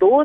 2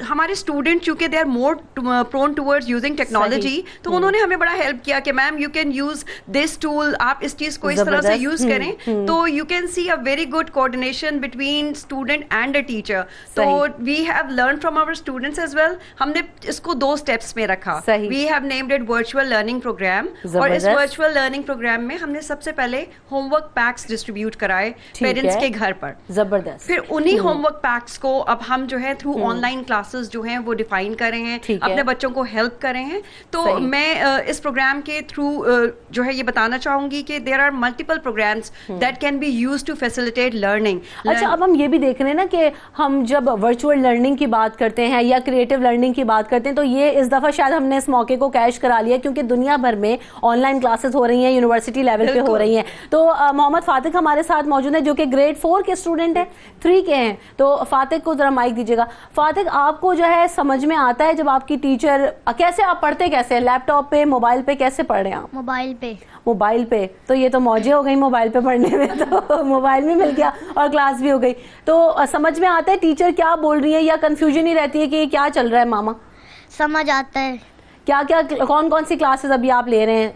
ہمارے اسٹوڈنٹ چونکہ they are more prone towards using technology, تو انہوں نے ہمیں بڑا ہیلپ کیا کہ ma'am you can use this tool, آپ اس چیز کو اس طرح سے یوز کریں. تو you can see a very good coordination between student and a teacher. تو we have learn from our students as well. ہم نے اس کو 2 اسٹیپس میں رکھا. We have named it virtual learning programme, اور اس ورچوئل لرننگ پروگرام میں ہم نے سب سے پہلے ہوم ورک پیکس ڈسٹریبیوٹ کرائے پیرنٹس کے گھر پر. زبردست. پھر انہی ہوم ورک پیکس کو اب ہم جو ہے تھرو آن لائن کلاسز جو ہیں وہ ڈیفائن کر رہے ہیں, اپنے بچوں کو ہیلپ کر رہے ہیں. تو میں اس پروگرام کے تھرو جو ہے یہ بتانا چاہوں گی کہ there are multiple programs that can be used to facilitate learning. اچھا, اب ہم یہ بھی دیکھ رہے ہیں نا کہ ہم جب ورچوئل لرننگ کی بات کرتے ہیں یا کریٹو لرننگ کی بات کرتے ہیں, تو یہ اس دفعہ شاید ہم نے اس موقع کو کیش کرا لیا کیونکہ دنیا بھر میں آن لائن کلاسز ہو رہی ہیں, یونیورسٹی لیول پہ ہو رہی ہیں. تو محمد فاتق ہمارے ساتھ موجود ہیں جو کہ گریڈ 4 کے اسٹوڈنٹ ہیں, 3 کے ہیں. تو فاتق کو ذرا مائک دیجیے گا. فاتق, آپ کو جو ہے سمجھ میں آتا ہے جب آپ کی ٹیچر, کیسے آپ پڑھتے کیسے, لیپ ٹاپ پہ, موبائل پہ, کیسے پڑھ رہے ہیں آپ؟ موبائل پہ. تو یہ تو موجیں ہو گئی موبائل پہ پڑھنے میں, تو موبائل بھی مل گیا اور کلاس بھی ہو گئی. تو سمجھ میں آتا ہے ٹیچر کیا بول رہی ہے یا کنفیوژن ہی رہتی ہے کہ یہ کیا چل رہا ہے؟ ماما سمجھ آتا ہے. کیا کون کون سی کلاسز ابھی آپ لے رہے ہیں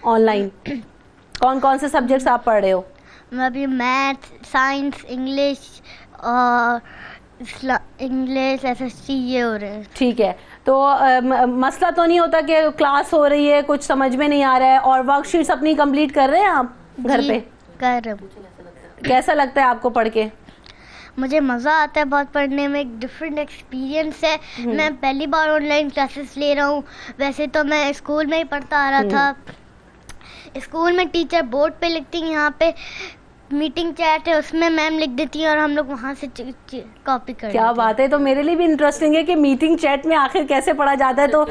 آن لائن؟ کون کون سے سبجیکٹس آپ پڑھ رہے ہو؟ میں ابھی میتھ, سائنس, انگلش اور انگلش SST یہ ہو رہے ہیں. ٹھیک ہے. تو مسئلہ تو نہیں ہوتا کہ کلاس ہو رہی ہے, کچھ سمجھ میں نہیں آ رہا ہے, اور ورک شیٹس اپنی کمپلیٹ کر رہے ہیں آپ گھر پہ؟ کر رہے ہیں. کیسا لگتا ہے آپ کو پڑھ کے؟ مجھے مزہ آتا ہے بہت پڑھنے میں, ایک ڈفرینٹ ایکسپیرینس ہے. میں پہلی بار آن لائن کلاسز لے رہا ہوں. ویسے تو میں اسکول میں ہی پڑھتا آ رہا تھا. اسکول میں ٹیچر بورڈ پہ لکھتی ہیں, یہاں پہ میٹنگ چیٹ ہے اس میں میم لکھ دیتی ہیں اور ہم لوگ وہاں سے کاپی کر. کیا بات ہے. تو میرے لیے بھی انٹرسٹنگ ہے کہ میٹنگ چیٹ میں آخر کیسے پڑھا جاتا ہے. تو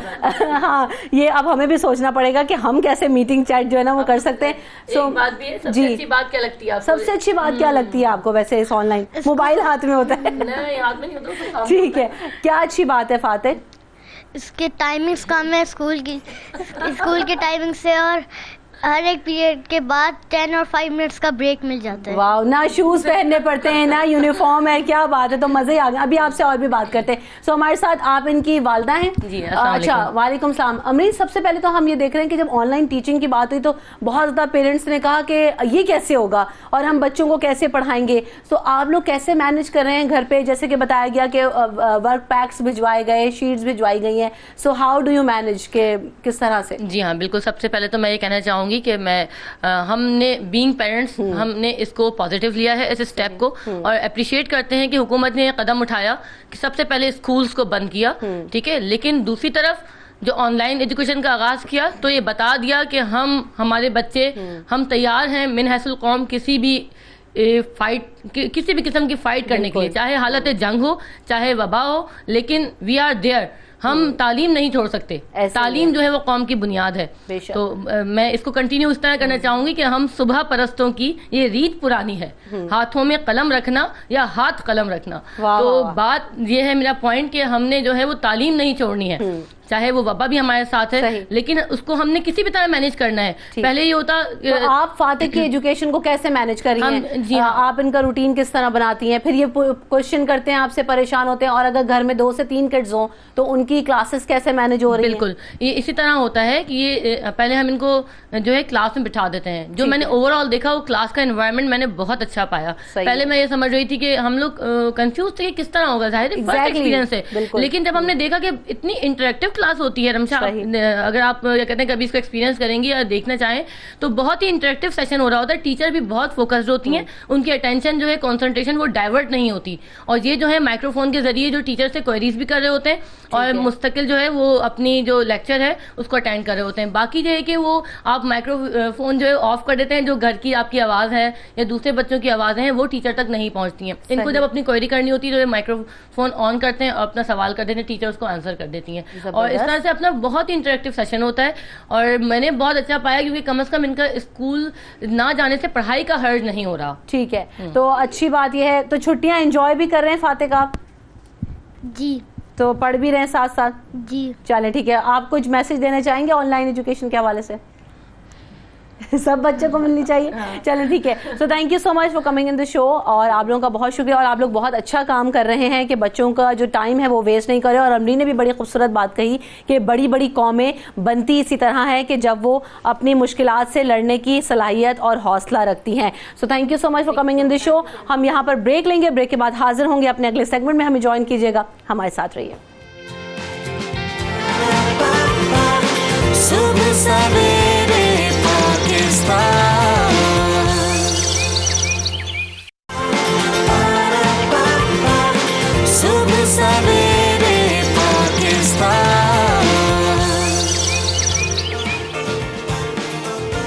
ہاں, یہ اب ہمیں بھی سوچنا پڑے گا کہ ہم کیسے میٹنگ چیٹ جو ہے نا وہ کر سکتے ہیں. سو سب سے اچھی بات کیا لگتی ہے آپ کو؟ سب سے اچھی بات کیا لگتی ہے آپ کو ویسے اس آن لائن؟ موبائل ہاتھ میں ہوتا ہے. ہاتھ میں نہیں ہوتا. ٹھیک ہے, کیا اچھی بات ہے فاتح؟ اس کے ٹائمنگز کم ہے اسکول کے ٹائمنگ سے, اور ہر ایک پیریڈ کے بعد 10 اور 5 منٹس کا بریک مل جاتا ہے. واو, نہ شوز پہننے پڑتے ہیں نہ یونیفارم ہے. کیا بات ہے. تو مزے آ گئے. ابھی آپ سے اور بھی بات کرتے ہیں. سو ہمارے ساتھ آپ ان کی والدہ ہیں. جی, اچھا, وعلیکم السلام. امریت, سب سے پہلے تو ہم یہ دیکھ رہے ہیں کہ جب آن لائن ٹیچنگ کی بات ہوئی تو بہت زیادہ پیرنٹس نے کہا کہ یہ کیسے ہوگا اور ہم بچوں کو کیسے پڑھائیں گے. سو آپ لوگ کیسے مینج کر رہے ہیں گھر پہ؟ جیسے کہ بتایا گیا کہ ورک پیکس بھجوائے گئے, شیٹس بھجوائی گئی ہیں. So how do you manage, کہ کس طرح سے؟ جی ہاں بالکل. سب سے پہلے تو میں یہ کہنا چاہوں گی کہ ہم نے بینگ پیرنٹس ہم نے اس کو پازیٹیو لیا ہے اس اسٹیپ کو, اور اپریشیٹ کرتے ہیں کہ حکومت نے یہ قدم اٹھایا کہ سب سے پہلے اسکولس کو بند کیا. ٹھیک ہے, لیکن دوسری طرف جو آن لائن ایجوکیشن کا آغاز کیا تو یہ بتا دیا کہ ہمارے بچے ہم تیار ہیں من حیث القوم کسی بھی قسم کی فائٹ کرنے کے لیے, چاہے حالت جنگ ہو چاہے وبا ہو, لیکن وی آر دیئر. ہم تعلیم نہیں چھوڑ سکتے. تعلیم جو ہے وہ قوم کی بنیاد ہے. تو میں اس کو کنٹینیو اس طرح کرنا چاہوں گی کہ ہم صبح پرستوں کی یہ ریت پرانی ہے, ہاتھوں میں قلم رکھنا یا ہاتھ قلم رکھنا. تو بات یہ ہے, میرا پوائنٹ, کہ ہم نے جو ہے وہ تعلیم نہیں چھوڑنی ہے, چاہے وہ وبا بھی ہمارے ساتھ ہے, لیکن اس کو ہم نے کسی بھی طرح مینج کرنا ہے. پہلے یہ ہوتا. آپ فاتح کی ایجوکیشن کو کیسے مینج کر رہی ہیں؟ جی, آپ ان کا روٹین کس طرح بناتی ہیں؟ پھر یہ کوشچن کرتے ہیں, آپ سے پریشان ہوتے ہیں, اور اگر گھر میں 2 سے 3 کڈز ہوں تو ان کی کلاسز کیسے مینج ہو رہی ہیں؟ بالکل یہ اسی طرح ہوتا ہے کہ یہ پہلے ہم ان کو جو ہے کلاس میں بٹھا دیتے ہیں. جو میں نے اوور آل دیکھا وہ کلاس کا انوائرمنٹ میں نے بہت اچھا پایا. پہلے میں یہ سمجھ رہی تھی کہ ہم لوگ کنفیوز تھے کہ کس طرح ہوگا, ظاہر فرسٹ ایکسپیرینس ہے, لیکن جب ہم نے دیکھا کہ اتنی انٹریکٹیو کلاس ہوتی ہے رمشا, اگر آپ کہتے ہیں کبھی اس کو ایکسپیرینس کریں گی یا دیکھنا چاہیں تو بہت ہی انٹریکٹیو سیشن ہو رہا ہوتا ہے. ٹیچر بھی بہت فوکسڈ ہوتی ہیں, ان کی اٹینشن جو ہے کنسنٹریشن وہ ڈائیورٹ نہیں ہوتی, اور یہ جو ہے مائکرو فون کے ذریعے جو ٹیچر سے کوئریز بھی کر رہے ہوتے ہیں اور مستقل جو ہے وہ اپنی جو لیکچر ہے اس کو اٹینڈ کر رہے ہوتے ہیں. باقی جو ہے کہ وہ آپ مائکرو فون جو ہے آف کر دیتے ہیں, جو گھر کی آپ کی آواز ہے یا دوسرے بچوں کی آوازیں ہیں وہ ٹیچر تک نہیں پہنچتی ہیں. ان کو جب اپنی کوئری کرنی ہوتی ہے تو مائکرو فون آن کرتے ہیں اور اپنا سوال کر دیتے ہیں, ٹیچر اس کو آنسر کر دیتی ہیں, اور اس طرح سے اپنا بہت ہی انٹریکٹیو سیشن ہوتا ہے. اور میں نے بہت اچھا پایا کیونکہ کم از کم ان کا اسکول نہ جانے سے پڑھائی کا حرج نہیں ہو رہا. ٹھیک ہے, تو اچھی بات یہ ہے. تو چھٹیاں انجوائے بھی کر رہے ہیں فاتح آپ؟ جی. تو پڑھ بھی رہے ہیں ساتھ ساتھ؟ جی. چلیں ٹھیک ہے. آپ کچھ میسج دینا چاہیں گے آن لائن ایجوکیشن کے حوالے سے؟ سب بچوں کو ملنی چاہیے. چلیں ٹھیک ہے. So thank you so much for coming in the show, اور آپ لوگوں کا بہت شکریہ, اور آپ لوگ بہت اچھا کام کر رہے ہیں کہ بچوں کا جو ٹائم ہے وہ ویسٹ نہیں کرے. اور امرین نے بھی بڑی خوبصورت بات کہی کہ بڑی بڑی قومیں بنتی اسی طرح ہے کہ جب وہ اپنی مشکلات سے لڑنے کی صلاحیت اور حوصلہ رکھتی ہیں. So thank you so much for coming in the show. ہم یہاں پر بریک لیں گے, بریک کے بعد حاضر ہوں گے اپنے اگلے سیگمنٹ میں. ہمیں جوائن کیجیے گا, ہمارے ساتھ رہیے. صبح سویرے پاکستان, صبح سویرے Pakistan.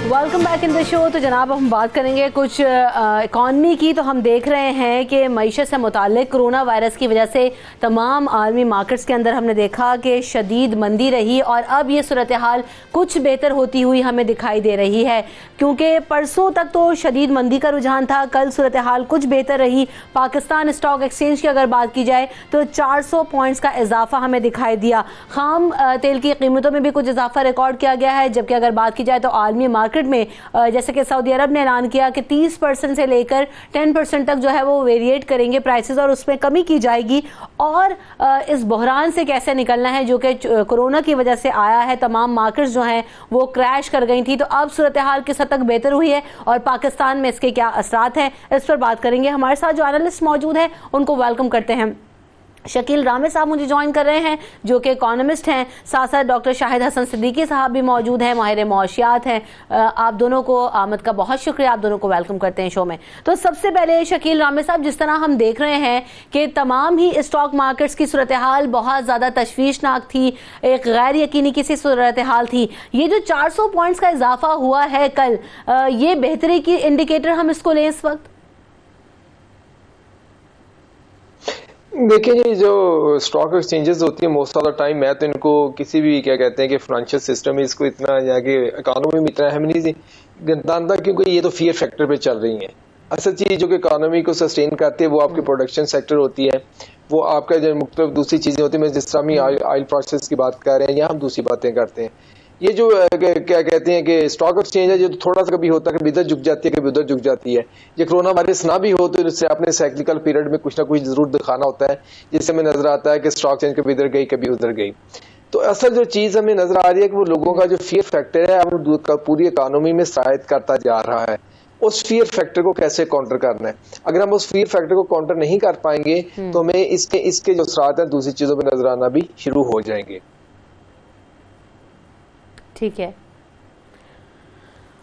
Welcome back in the شو. تو جناب ہم بات کریں گے کچھ اکانومی کی. تو ہم دیکھ رہے ہیں کہ معیشت سے متعلق کرونا وائرس کی وجہ سے تمام عالمی مارکیٹس کے اندر ہم نے دیکھا کہ شدید مندی رہی, اور اب یہ صورتحال کچھ بہتر ہوتی ہوئی ہمیں دکھائی دے رہی ہے, کیونکہ پرسوں تک تو شدید مندی کا رجحان تھا, کل صورتحال کچھ بہتر رہی. پاکستان اسٹاک ایکسچینج کی اگر بات کی جائے تو 400 پوائنٹس کا اضافہ ہمیں دکھائی دیا. خام تیل کی قیمتوں میں بھی کچھ اضافہ ریکارڈ کیا گیا ہے, جبکہ اگر بات کی جائے تو عالمی مارکیٹ میں جیسے کہ سعودی عرب نے اعلان کیا کہ 30% سے لے کر 10% تک جو ہے وہ ویریٹ کریں گے پرائسز, اور اس میں کمی کی جائے گی. اور اس بحران سے کیسے نکلنا ہے جو کہ کورونا کی وجہ سے آیا ہے. تمام مارکیٹس جو ہیں وہ کریش کر گئی تھی, تو اب صورتحال کس حد تک بہتر ہوئی ہے اور پاکستان میں اس کے کیا اثرات ہیں, اس پر بات کریں گے. ہمارے ساتھ جو اینالسٹ موجود ہیں ان کو ویلکم کرتے ہیں. شکیل رامے صاحب مجھے جوائن کر رہے ہیں جو کہ اکانومسٹ ہیں, ساتھ ساتھ ڈاکٹر شاہد حسن صدیقی صاحب بھی موجود ہیں, ماہر معاشیات ہیں. آپ دونوں کو آمد کا بہت شکریہ, آپ دونوں کو ویلکم کرتے ہیں شو میں. تو سب سے پہلے شکیل رامے صاحب, جس طرح ہم دیکھ رہے ہیں کہ تمام ہی اسٹاک مارکیٹس کی صورتحال بہت زیادہ تشویشناک تھی, ایک غیر یقینی کسی صورتحال تھی. یہ جو 400 پوائنٹس کا اضافہ ہوا ہے کل, یہ بہتری کی انڈیکیٹر ہم اس کو لیں اس وقت؟ دیکھیں جی, جو اسٹاک ایکسچینجز ہوتی ہیں موسٹ آف دا ٹائم, میں تو ان کو کسی بھی کیا کہتے ہیں کہ فائنینشیل سسٹم اس کو اتنا یا کہ اکانومی میں اتنا اہم نہیں گنتا, کیونکہ یہ تو فیئر فیکٹر پہ چل رہی ہیں. اصل چیز جو کہ اکانومی کو سسٹین کرتی ہے وہ آپ کی پروڈکشن سیکٹر ہوتی ہے, وہ آپ کا جو مختلف دوسری چیزیں ہوتی ہیں. جس طرح ہم آئل پروسیس کی بات کر رہے ہیں یا ہم دوسری باتیں کرتے ہیں. یہ جو کیا کہتے ہیں کہ اسٹاک ایکسچینج ہے, جو تھوڑا سا کبھی ہوتا ہے کبھی ادھر جھک جاتی ہے کبھی ادھر جھک جاتی ہے. یہ کرونا وائرس نہ بھی ہو تو اس سے اپنے سائیکلیکل پیریڈ میں کچھ نہ کچھ ضرور دکھانا ہوتا ہے, جس سے ہمیں نظر آتا ہے کہ اسٹاک چینج کبھی ادھر گئی کبھی ادھر گئی. تو اصل جو چیز ہمیں نظر آ رہی ہے کہ وہ لوگوں کا جو فیئر فیکٹر ہے وہ پوری اکانومی میں سرایت کرتا جا رہا ہے. اس فیئر فیکٹر کو کیسے کاؤنٹر کرنا ہے. اگر ہم اس فیئر فیکٹر کو کاؤنٹر نہیں کر پائیں گے تو ہمیں اس کے جو اثرات ہیں دوسری چیزوں پہ نظر آنا بھی شروع ہو جائیں گے. ٹھیک ہے.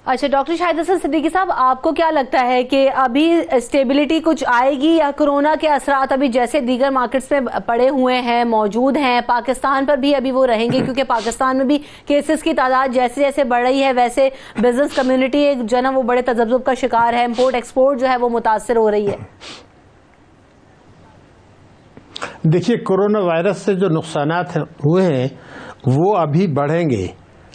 اچھا ڈاکٹر شاہد حسن صدیقی صاحب, آپ کو کیا لگتا ہے کہ ابھی اسٹیبلٹی کچھ آئے گی, یا کورونا کے اثرات ابھی جیسے دیگر مارکیٹس میں پڑے ہوئے ہیں موجود ہیں پاکستان پر بھی ابھی وہ رہیں گے, کیونکہ پاکستان میں بھی کیسز کی تعداد جیسے جیسے بڑھ رہی ہے ویسے بزنس کمیونٹی جو ہے نا وہ بڑے تذبذب کا شکار ہے, امپورٹ ایکسپورٹ جو ہے وہ متاثر ہو رہی ہے. دیکھیے کورونا وائرس سے جو نقصانات ہوئے ہیں وہ ابھی بڑھیں گے,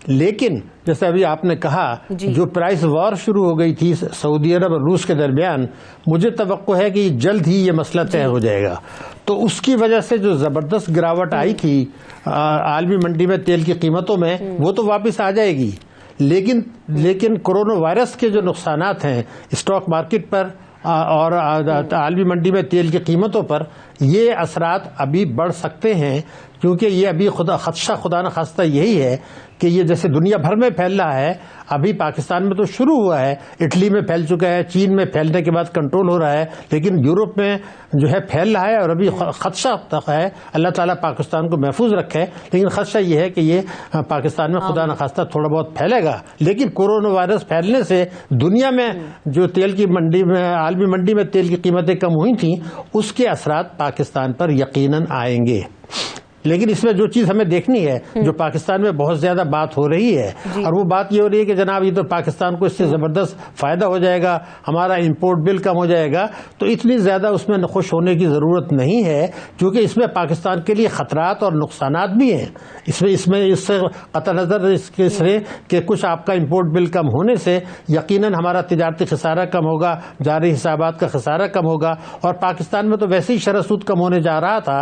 لیکن جیسے ابھی آپ نے کہا جو پرائس وار شروع ہو گئی تھی سعودی عرب اور روس کے درمیان, مجھے توقع ہے کہ جلد ہی یہ مسئلہ طے ہو جائے گا. تو اس کی وجہ سے جو زبردست گراوٹ آئی تھی عالمی منڈی میں تیل کی قیمتوں میں, وہ تو واپس آ جائے گی. لیکن کورونا وائرس کے جو نقصانات ہیں اسٹاک مارکیٹ پر اور عالمی منڈی میں تیل کی قیمتوں پر, یہ اثرات ابھی بڑھ سکتے ہیں, کیونکہ یہ ابھی خدشہ خدا نخواستہ یہی ہے کہ یہ جیسے دنیا بھر میں پھیل رہا ہے, ابھی پاکستان میں تو شروع ہوا ہے, اٹلی میں پھیل چکا ہے, چین میں پھیلنے کے بعد کنٹرول ہو رہا ہے, لیکن یورپ میں جو ہے پھیل رہا ہے اور ابھی خدشہ تک ہے. اللہ تعالیٰ پاکستان کو محفوظ رکھے, لیکن خدشہ یہ ہے کہ یہ پاکستان میں خدا نخواستہ تھوڑا بہت پھیلے گا. لیکن کورونا وائرس پھیلنے سے دنیا میں جو تیل کی منڈی میں عالمی منڈی میں تیل کی قیمتیں کم ہوئی تھیں, اس کے اثرات پاکستان پر یقیناً آئیں گے. لیکن اس میں جو چیز ہمیں دیکھنی ہے, جو پاکستان میں بہت زیادہ بات ہو رہی ہے, اور وہ بات یہ ہو رہی ہے کہ جناب یہ تو پاکستان کو اس سے زبردست فائدہ ہو جائے گا, ہمارا امپورٹ بل کم ہو جائے گا. تو اتنی زیادہ اس میں خوش ہونے کی ضرورت نہیں ہے, کیونکہ اس میں پاکستان کے لیے خطرات اور نقصانات بھی ہیں. اس سے قطع نظر اس کے سے کہ کچھ آپ کا امپورٹ بل کم ہونے سے یقیناً ہمارا تجارتی خسارہ کم ہوگا, جاری حسابات کا خسارہ کم ہوگا, اور پاکستان میں تو ویسے ہی شرح سود کم ہونے جا رہا تھا,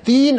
3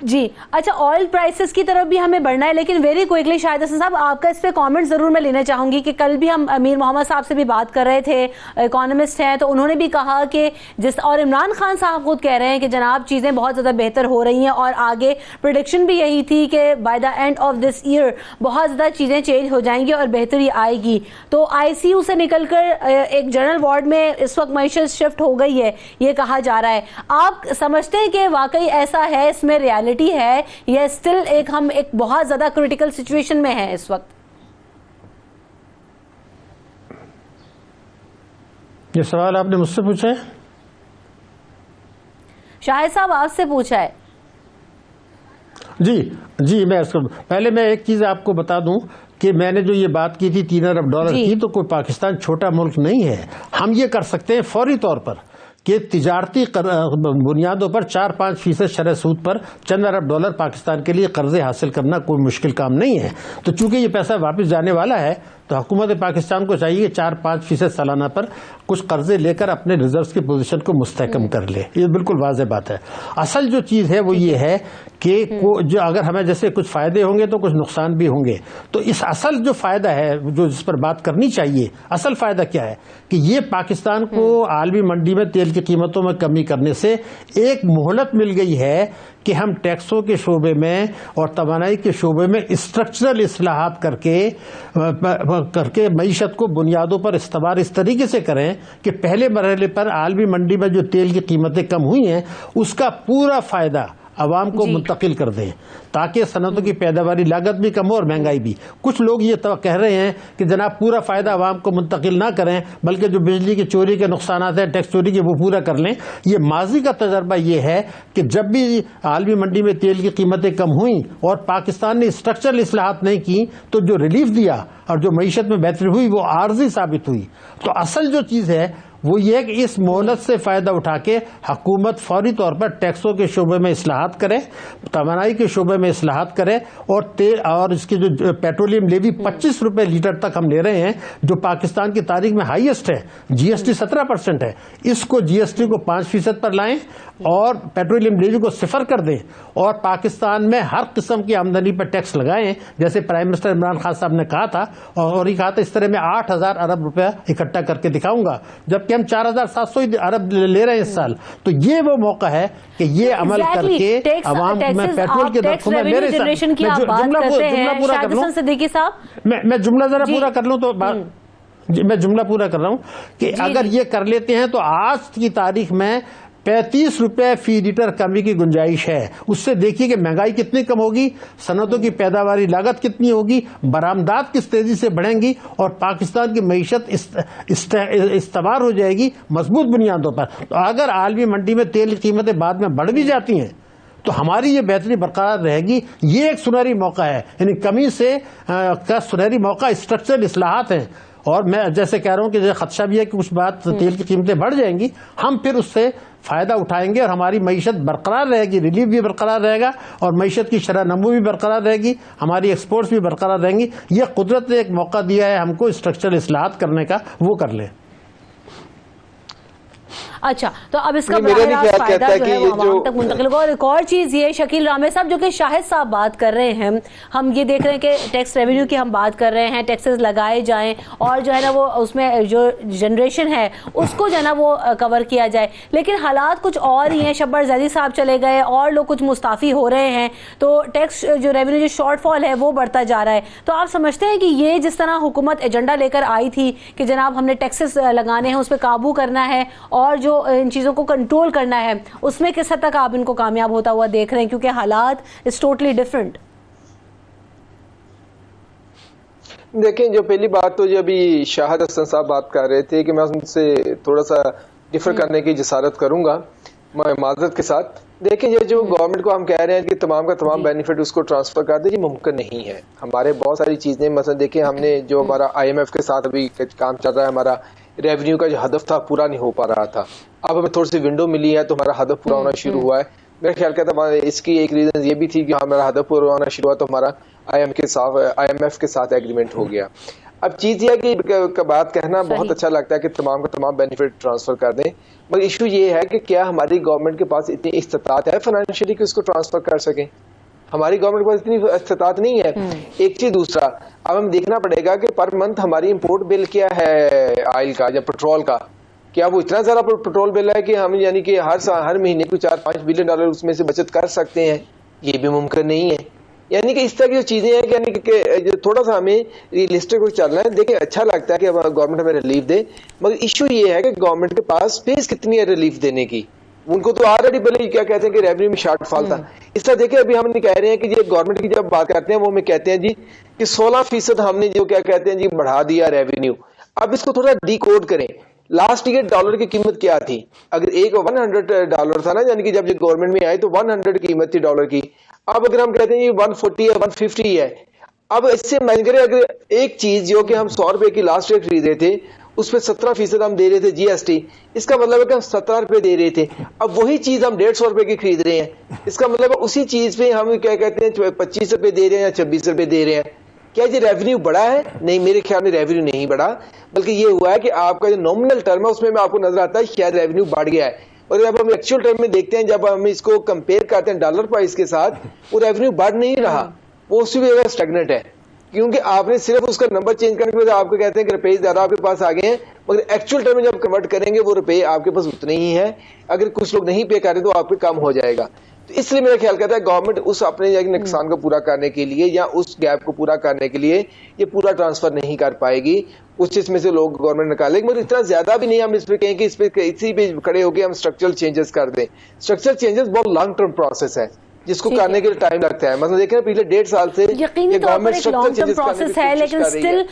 جی اچھا، آئل پرائسز کی طرف بھی ہمیں بڑھنا ہے، لیکن ویری کوئکلی شاہد حسن صاحب آپ کا اس پہ کامنٹ ضرور میں لینا چاہوں گی کہ کل بھی ہم امیر محمد صاحب سے بھی بات کر رہے تھے، اکانومسٹ ہیں، تو انہوں نے بھی کہا کہ اور عمران خان صاحب خود کہہ رہے ہیں کہ جناب چیزیں بہت زیادہ بہتر ہو رہی ہیں، اور آگے پریڈکشن بھی یہی تھی کہ by the end of this year بہت زیادہ چیزیں چینج ہو جائیں گی اور بہتری آئے گی. تو آئی سی یو سے نکل کر ایک جنرل وارڈ میں اس وقت معیشت شفٹ ہو گئی ہے یہ کہا جا رہا ہے. آپ سمجھتے ہیں کہ واقعی ایسا ہے، اس میں ریالٹی ہے، یا اسٹل ہم ایک بہت زیادہ کریٹیکل سچویشن میں ہیں اس وقت؟ یہ سوال آپ نے مجھ سے پوچھا ہے؟ شاہد صاحب آپ سے پوچھا ہے. جی میں اس کو پہلے میں ایک چیز آپ کو بتا دوں کہ میں نے جو یہ بات کی تھی $3 ارب کی، تو کوئی پاکستان چھوٹا ملک نہیں ہے. ہم یہ کر سکتے ہیں فوری طور پر کہ تجارتی بنیادوں پر 4-5% شرح سود پر چند $1 ارب پاکستان کے لیے قرضے حاصل کرنا کوئی مشکل کام نہیں ہے. تو چونکہ یہ پیسہ واپس جانے والا ہے تو حکومت پاکستان کو چاہیے کہ 4-5% سالانہ پر کچھ قرضے لے کر اپنے ریزروز کی پوزیشن کو مستحکم کر لے. یہ بالکل واضح بات ہے. اصل جو چیز ہے وہ یہ ہے کہ جو اگر ہمیں جیسے کچھ فائدے ہوں گے تو کچھ نقصان بھی ہوں گے. تو اس اصل جو فائدہ ہے جو جس پر بات کرنی چاہیے، اصل فائدہ کیا ہے کہ یہ پاکستان کو عالمی منڈی میں تیل کی قیمتوں میں کمی کرنے سے ایک مہلت مل گئی ہے کہ ہم ٹیکسوں کے شعبے میں اور توانائی کے شعبے میں اسٹرکچرل اصلاحات کر کے معیشت کو بنیادوں پر استوار اس طریقے سے کریں کہ پہلے مرحلے پر عالمی منڈی میں جو تیل کی قیمتیں کم ہوئی ہیں اس کا پورا فائدہ عوام کو منتقل کر دیں، تاکہ صنعتوں کی پیداواری لاگت بھی کم ہو اور مہنگائی بھی. کچھ لوگ یہ کہہ رہے ہیں کہ جناب پورا فائدہ عوام کو منتقل نہ کریں، بلکہ جو بجلی کی چوری کے نقصانات ہیں ٹیکس چوری کے وہ پورا کر لیں. یہ ماضی کا تجربہ یہ ہے کہ جب بھی عالمی منڈی میں تیل کی قیمتیں کم ہوئیں اور پاکستان نے اسٹرکچرل اصلاحات نہیں کی تو جو ریلیف دیا اور جو معیشت میں بہتری ہوئی وہ عارضی ثابت ہوئی. تو اصل جو چیز ہے وہ یہ ہے کہ اس مہلت سے فائدہ اٹھا کے حکومت فوری طور پر ٹیکسوں کے شعبے میں اصلاحات کرے، توانائی کے شعبے میں اصلاحات کرے، اور تیل اور اس کی جو پیٹرولیم لیوی $25 لیٹر تک ہم لے رہے ہیں جو پاکستان کی تاریخ میں ہائیسٹ ہے. جی ایس ٹی 17% ہے. اس کو جی ایس ٹی کو 5% پر لائیں اور پیٹرولیم لیوی کو 0 کر دیں، اور پاکستان میں ہر قسم کی آمدنی پر ٹیکس لگائیں جیسے پرائم منسٹر عمران خان صاحب نے کہا تھا. اور یہ کہا تھا اس طرح میں 8,000 ارب روپے اکٹھا کر کے دکھاؤں گا، جبکہ ہم 4,700 ارب لے رہے ہیں اس سال. تو یہ وہ موقع ہے کہ یہ عمل کر کے عوام میں پیٹرول کے درخوں میں میرے میں جملہ ذرا پورا کر لوں تو میں جملہ پورا کر رہا ہوں کہ اگر یہ کر لیتے ہیں تو آج کی تاریخ میں $35 فی لیٹر کمی کی گنجائش ہے. اس سے دیکھیے کہ مہنگائی کتنی کم ہوگی، صنعتوں کی پیداواری لاگت کتنی ہوگی، برآمدات کس تیزی سے بڑھیں گی، اور پاکستان کی معیشت استوار ہو جائے گی مضبوط بنیادوں پر. تو اگر عالمی منڈی میں تیل کی قیمتیں بعد میں بڑھ بھی جاتی ہیں تو ہماری یہ بہتری برقرار رہے گی. یہ ایک سنہری موقع ہے، یعنی کمی سے کا سنہری موقع اسٹرکچرل اصلاحات ہیں. اور میں جیسے کہہ رہا ہوں کہ خدشہ بھی ہے کہ کچھ بات تیل کی قیمتیں بڑھ جائیں گی، ہم پھر اس سے فائدہ اٹھائیں گے اور ہماری معیشت برقرار رہے گی، ریلیف بھی برقرار رہے گا اور معیشت کی شرح نمو بھی برقرار رہے گی، ہماری ایکسپورٹس بھی برقرار رہیں گی. یہ قدرت نے ایک موقع دیا ہے ہم کو اسٹرکچرل اصلاحات کرنے کا، وہ کر لیں. اچھا تو اب اس کا براہ راست فائدہ جو ہے وہ عوام تک منتقل ہوگا. اور ایک اور چیز یہ شکیل رامے صاحب جو کہ شاہد صاحب بات کر رہے ہیں، ہم یہ دیکھ رہے ہیں کہ ٹیکس ریونیو کی ہم بات کر رہے ہیں، ٹیکسز لگائے جائیں اور جو ہے نا وہ اس میں جو جنریشن ہے اس کو جو ہے نا وہ کور کیا جائے. لیکن حالات کچھ اور ہی ہیں، شبر زیدی صاحب چلے گئے اور لوگ کچھ مستعفی ہو رہے ہیں، تو ٹیکس جو ریونیو جو شارٹ فال ہے وہ بڑھتا جا رہا ہے. تو آپ سمجھتے ہیں کہ یہ جس طرح حکومت ایجنڈا لے کر آئی تھی کہ جناب ہم نے ٹیکسز لگانے ہیں، اس پہ قابو کرنا ہے اور جو ان چیزوں کو کنٹرول کرنا ہے، اس میں کس حد تک آپ ان کو کامیاب ہوتا ہوا دیکھ رہے ہیں؟ کیونکہ حالات از ٹوٹلی ڈفرنٹ. دیکھیں جو پہلی بات تو جو ابھی شاہد حسن صاحب بات کر رہے تھے کہ میں ان سے تھوڑا سا ڈفر کرنے کی جسارت کروں گا معذرت کے ساتھ. دیکھیں یہ جو گورنمنٹ کو ہم کہہ رہے ہیں کہ تمام کا تمام بینیفٹ اس کو ٹرانسفر کر دے، یہ ممکن نہیں ہے. ہمارے بہت ساری چیزیں مثلا دیکھیں ہم نے جو ہمارا IMF کے ساتھ ابھی کام چل رہا ہے، ہمارا ریونیو کا جو ہدف تھا پورا نہیں ہو پا رہا تھا. اب ہمیں تھوڑی سی ونڈو ملی ہے تو ہمارا ہدف پورا ہونا شروع ہوا ہے. میرا خیال کہتا ہے اس کی ایک ریزن یہ بھی تھی کہ ہمارا ہدف پورا ہونا شروع ہوا تو ہمارا IMF کے ساتھ ایگریمنٹ ہو گیا. اب چیز یہ ہے کہ بات کہنا بہت اچھا لگتا ہے کہ تمام کا تمام بینیفٹ ٹرانسفر کر دیں، مگر ایشو یہ ہے کہ کیا ہماری گورنمنٹ کے پاس اتنی استطاعت ہے فائنینشلی کہ اس کو ٹرانسفر کر سکیں؟ ہماری گورنمنٹ کے پاس اتنی استطاعت نہیں ہے. ایک چیز. دوسرا، اب ہمیں دیکھنا پڑے گا کہ پر منتھ ہماری امپورٹ بل کیا ہے آئل کا یا پیٹرول کا. کیا وہ اتنا زیادہ پیٹرول بل ہے کہ ہم یعنی کہ ہر مہینے کو $4-5 بلین اس میں سے بچت کر سکتے ہیں؟ یہ بھی ممکن نہیں ہے. یعنی کہ اس طرح کی جو چیزیں ہیں یعنی کہ تھوڑا سا ہمیں ریئلسٹک کو چلنا ہے. دیکھیں اچھا لگتا ہے کہ گورنمنٹ ہمیں ریلیف دے، مگر ایشو یہ ہے کہ گورنمنٹ کے پاس اسپیس کتنی ہے ریلیف دینے کی. ان کو تو آلریڈی پہلے کیا کہتے ہیں کہ ریونیو میں شارٹ فال تھا. اس طرح دیکھیں ابھی ہم نہیں کہہ رہے ہیں کہ یہ گورنمنٹ کی جب بات کرتے ہیں وہ ہمیں کہتے ہیں جی کہ 16% ہم نے جو کیا کہتے ہیں جی بڑھا دیا ریونیو. اب اس کو تھوڑا ڈی کوڈ کریں. لاسٹ ایئر ڈالر کی قیمت کیا تھی؟ اگر ایک $100 تھا نا، یعنی کہ جب یہ گورنمنٹ میں آئے تو 100 قیمت تھی ڈالر کی. اب اگر ہم کہتے ہیں یہ 140 ہے 150 ہے. اب اس سے مائن کریں اگر ایک چیز جو کہ ہم $100 کی لاسٹ ایئر خرید رہے تھے اس پہ 17% ہم دے رہے تھے GST، اس کا مطلب ہے کہ ہم $17 دے رہے تھے. اب وہی چیز ہم $150 کی خرید رہے ہیں، اس کا مطلب ہے اسی چیز پہ ہم کیا کہتے ہیں $25 دے رہے ہیں یا $26 دے رہے ہیں. کیا یہ ریونیو بڑھا ہے؟ نہیں، میرے خیال میں ریونیو نہیں بڑھا، بلکہ یہ ہوا ہے کہ آپ کا جو نامنل ٹرم ہے اس میں آپ کو نظر آتا ہے شاید ریونیو بڑھ گیا ہے. اور جب ہم ایکچوئل ٹرم میں دیکھتے ہیں، جب ہم اس کو کمپیئر کرتے ہیں ڈالر پرائس کے ساتھ، وہ ریونیو بڑھ نہیں رہا، وہ اسی وجہ سے اسٹیگنٹ ہے. کیونکہ آپ نے صرف اس کا نمبر چینج کرنے کی وجہ آپ کو کہتے ہیں کہ روپے زیادہ آپ کے پاس آ گئے ہیں، مگر ایکچوئل ٹرم میں جب کنورٹ کریں گے وہ روپے آپ کے پاس اتنے ہی ہیں. اگر کچھ لوگ نہیں پے کریں تو آپ پہ کم ہو جائے گا. تو اس لیے میرا خیال کہتا ہے گورنمنٹ اس اپنے نقصان کو پورا کرنے کے لیے یا اس گیپ کو پورا کرنے کے لیے یہ پورا ٹرانسفر نہیں کر پائے گی. اس چیز میں سے لوگ گورنمنٹ نکالے گی، مگر اتنا زیادہ بھی نہیں ہم اس پہ کہیں کہ اس پہ اسی پہ کھڑے ہو کے ہم اسٹرکچرل چینجز کر دیں. اسٹرکچرل چینجز بہت لانگ ٹرم پروسیس ہے جس کو کرنے کے لیے ٹائم لگتا ہے. مثلا دیکھیں پچھلے 1.5 سال سے یقینی طور پر ایک لانگ ٹرم پروسیس ہے، لیکن سٹل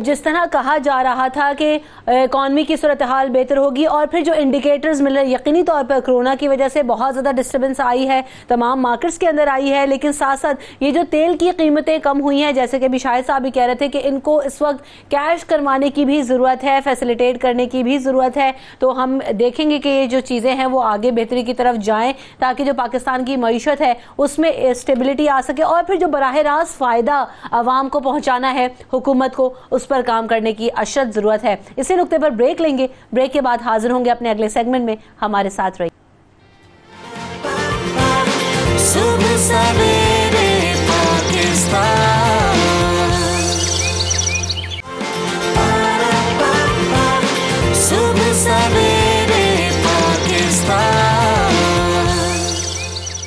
جس طرح کہا جا رہا تھا کہ اکانومی کی صورتحال بہتر ہوگی، اور پھر جو انڈیکیٹرز مل رہے یقینی طور پر کرونا کی وجہ سے بہت زیادہ ڈسٹربنس آئی ہے، تمام مارکیٹس کے اندر آئی ہے، لیکن ساتھ ساتھ یہ جو تیل کی قیمتیں کم ہوئی ہیں، جیسے کہ بھی شاہد صاحب بھی کہہ رہے تھے کہ ان کو اس وقت کیش کروانے کی بھی ضرورت ہے، فیسیلیٹیٹ کرنے کی بھی ضرورت ہے. تو ہم دیکھیں گے کہ یہ جو چیزیں ہیں وہ آگے بہتری کی طرف جائیں تاکہ جو پاکستان کی معیشت ہے اس میں اسٹیبلٹی آ سکے، اور پھر جو براہ راست فائدہ عوام کو پہنچانا ہے حکومت کو، اس پر کام کرنے کی اشد ضرورت ہے. اسی نقطے پر بریک لیں گے، بریک کے بعد حاضر ہوں گے اپنے اگلے سیگمنٹ میں. ہمارے ساتھ رہیے. صبح سویرے پاکستان، صبح سویرے پاکستان.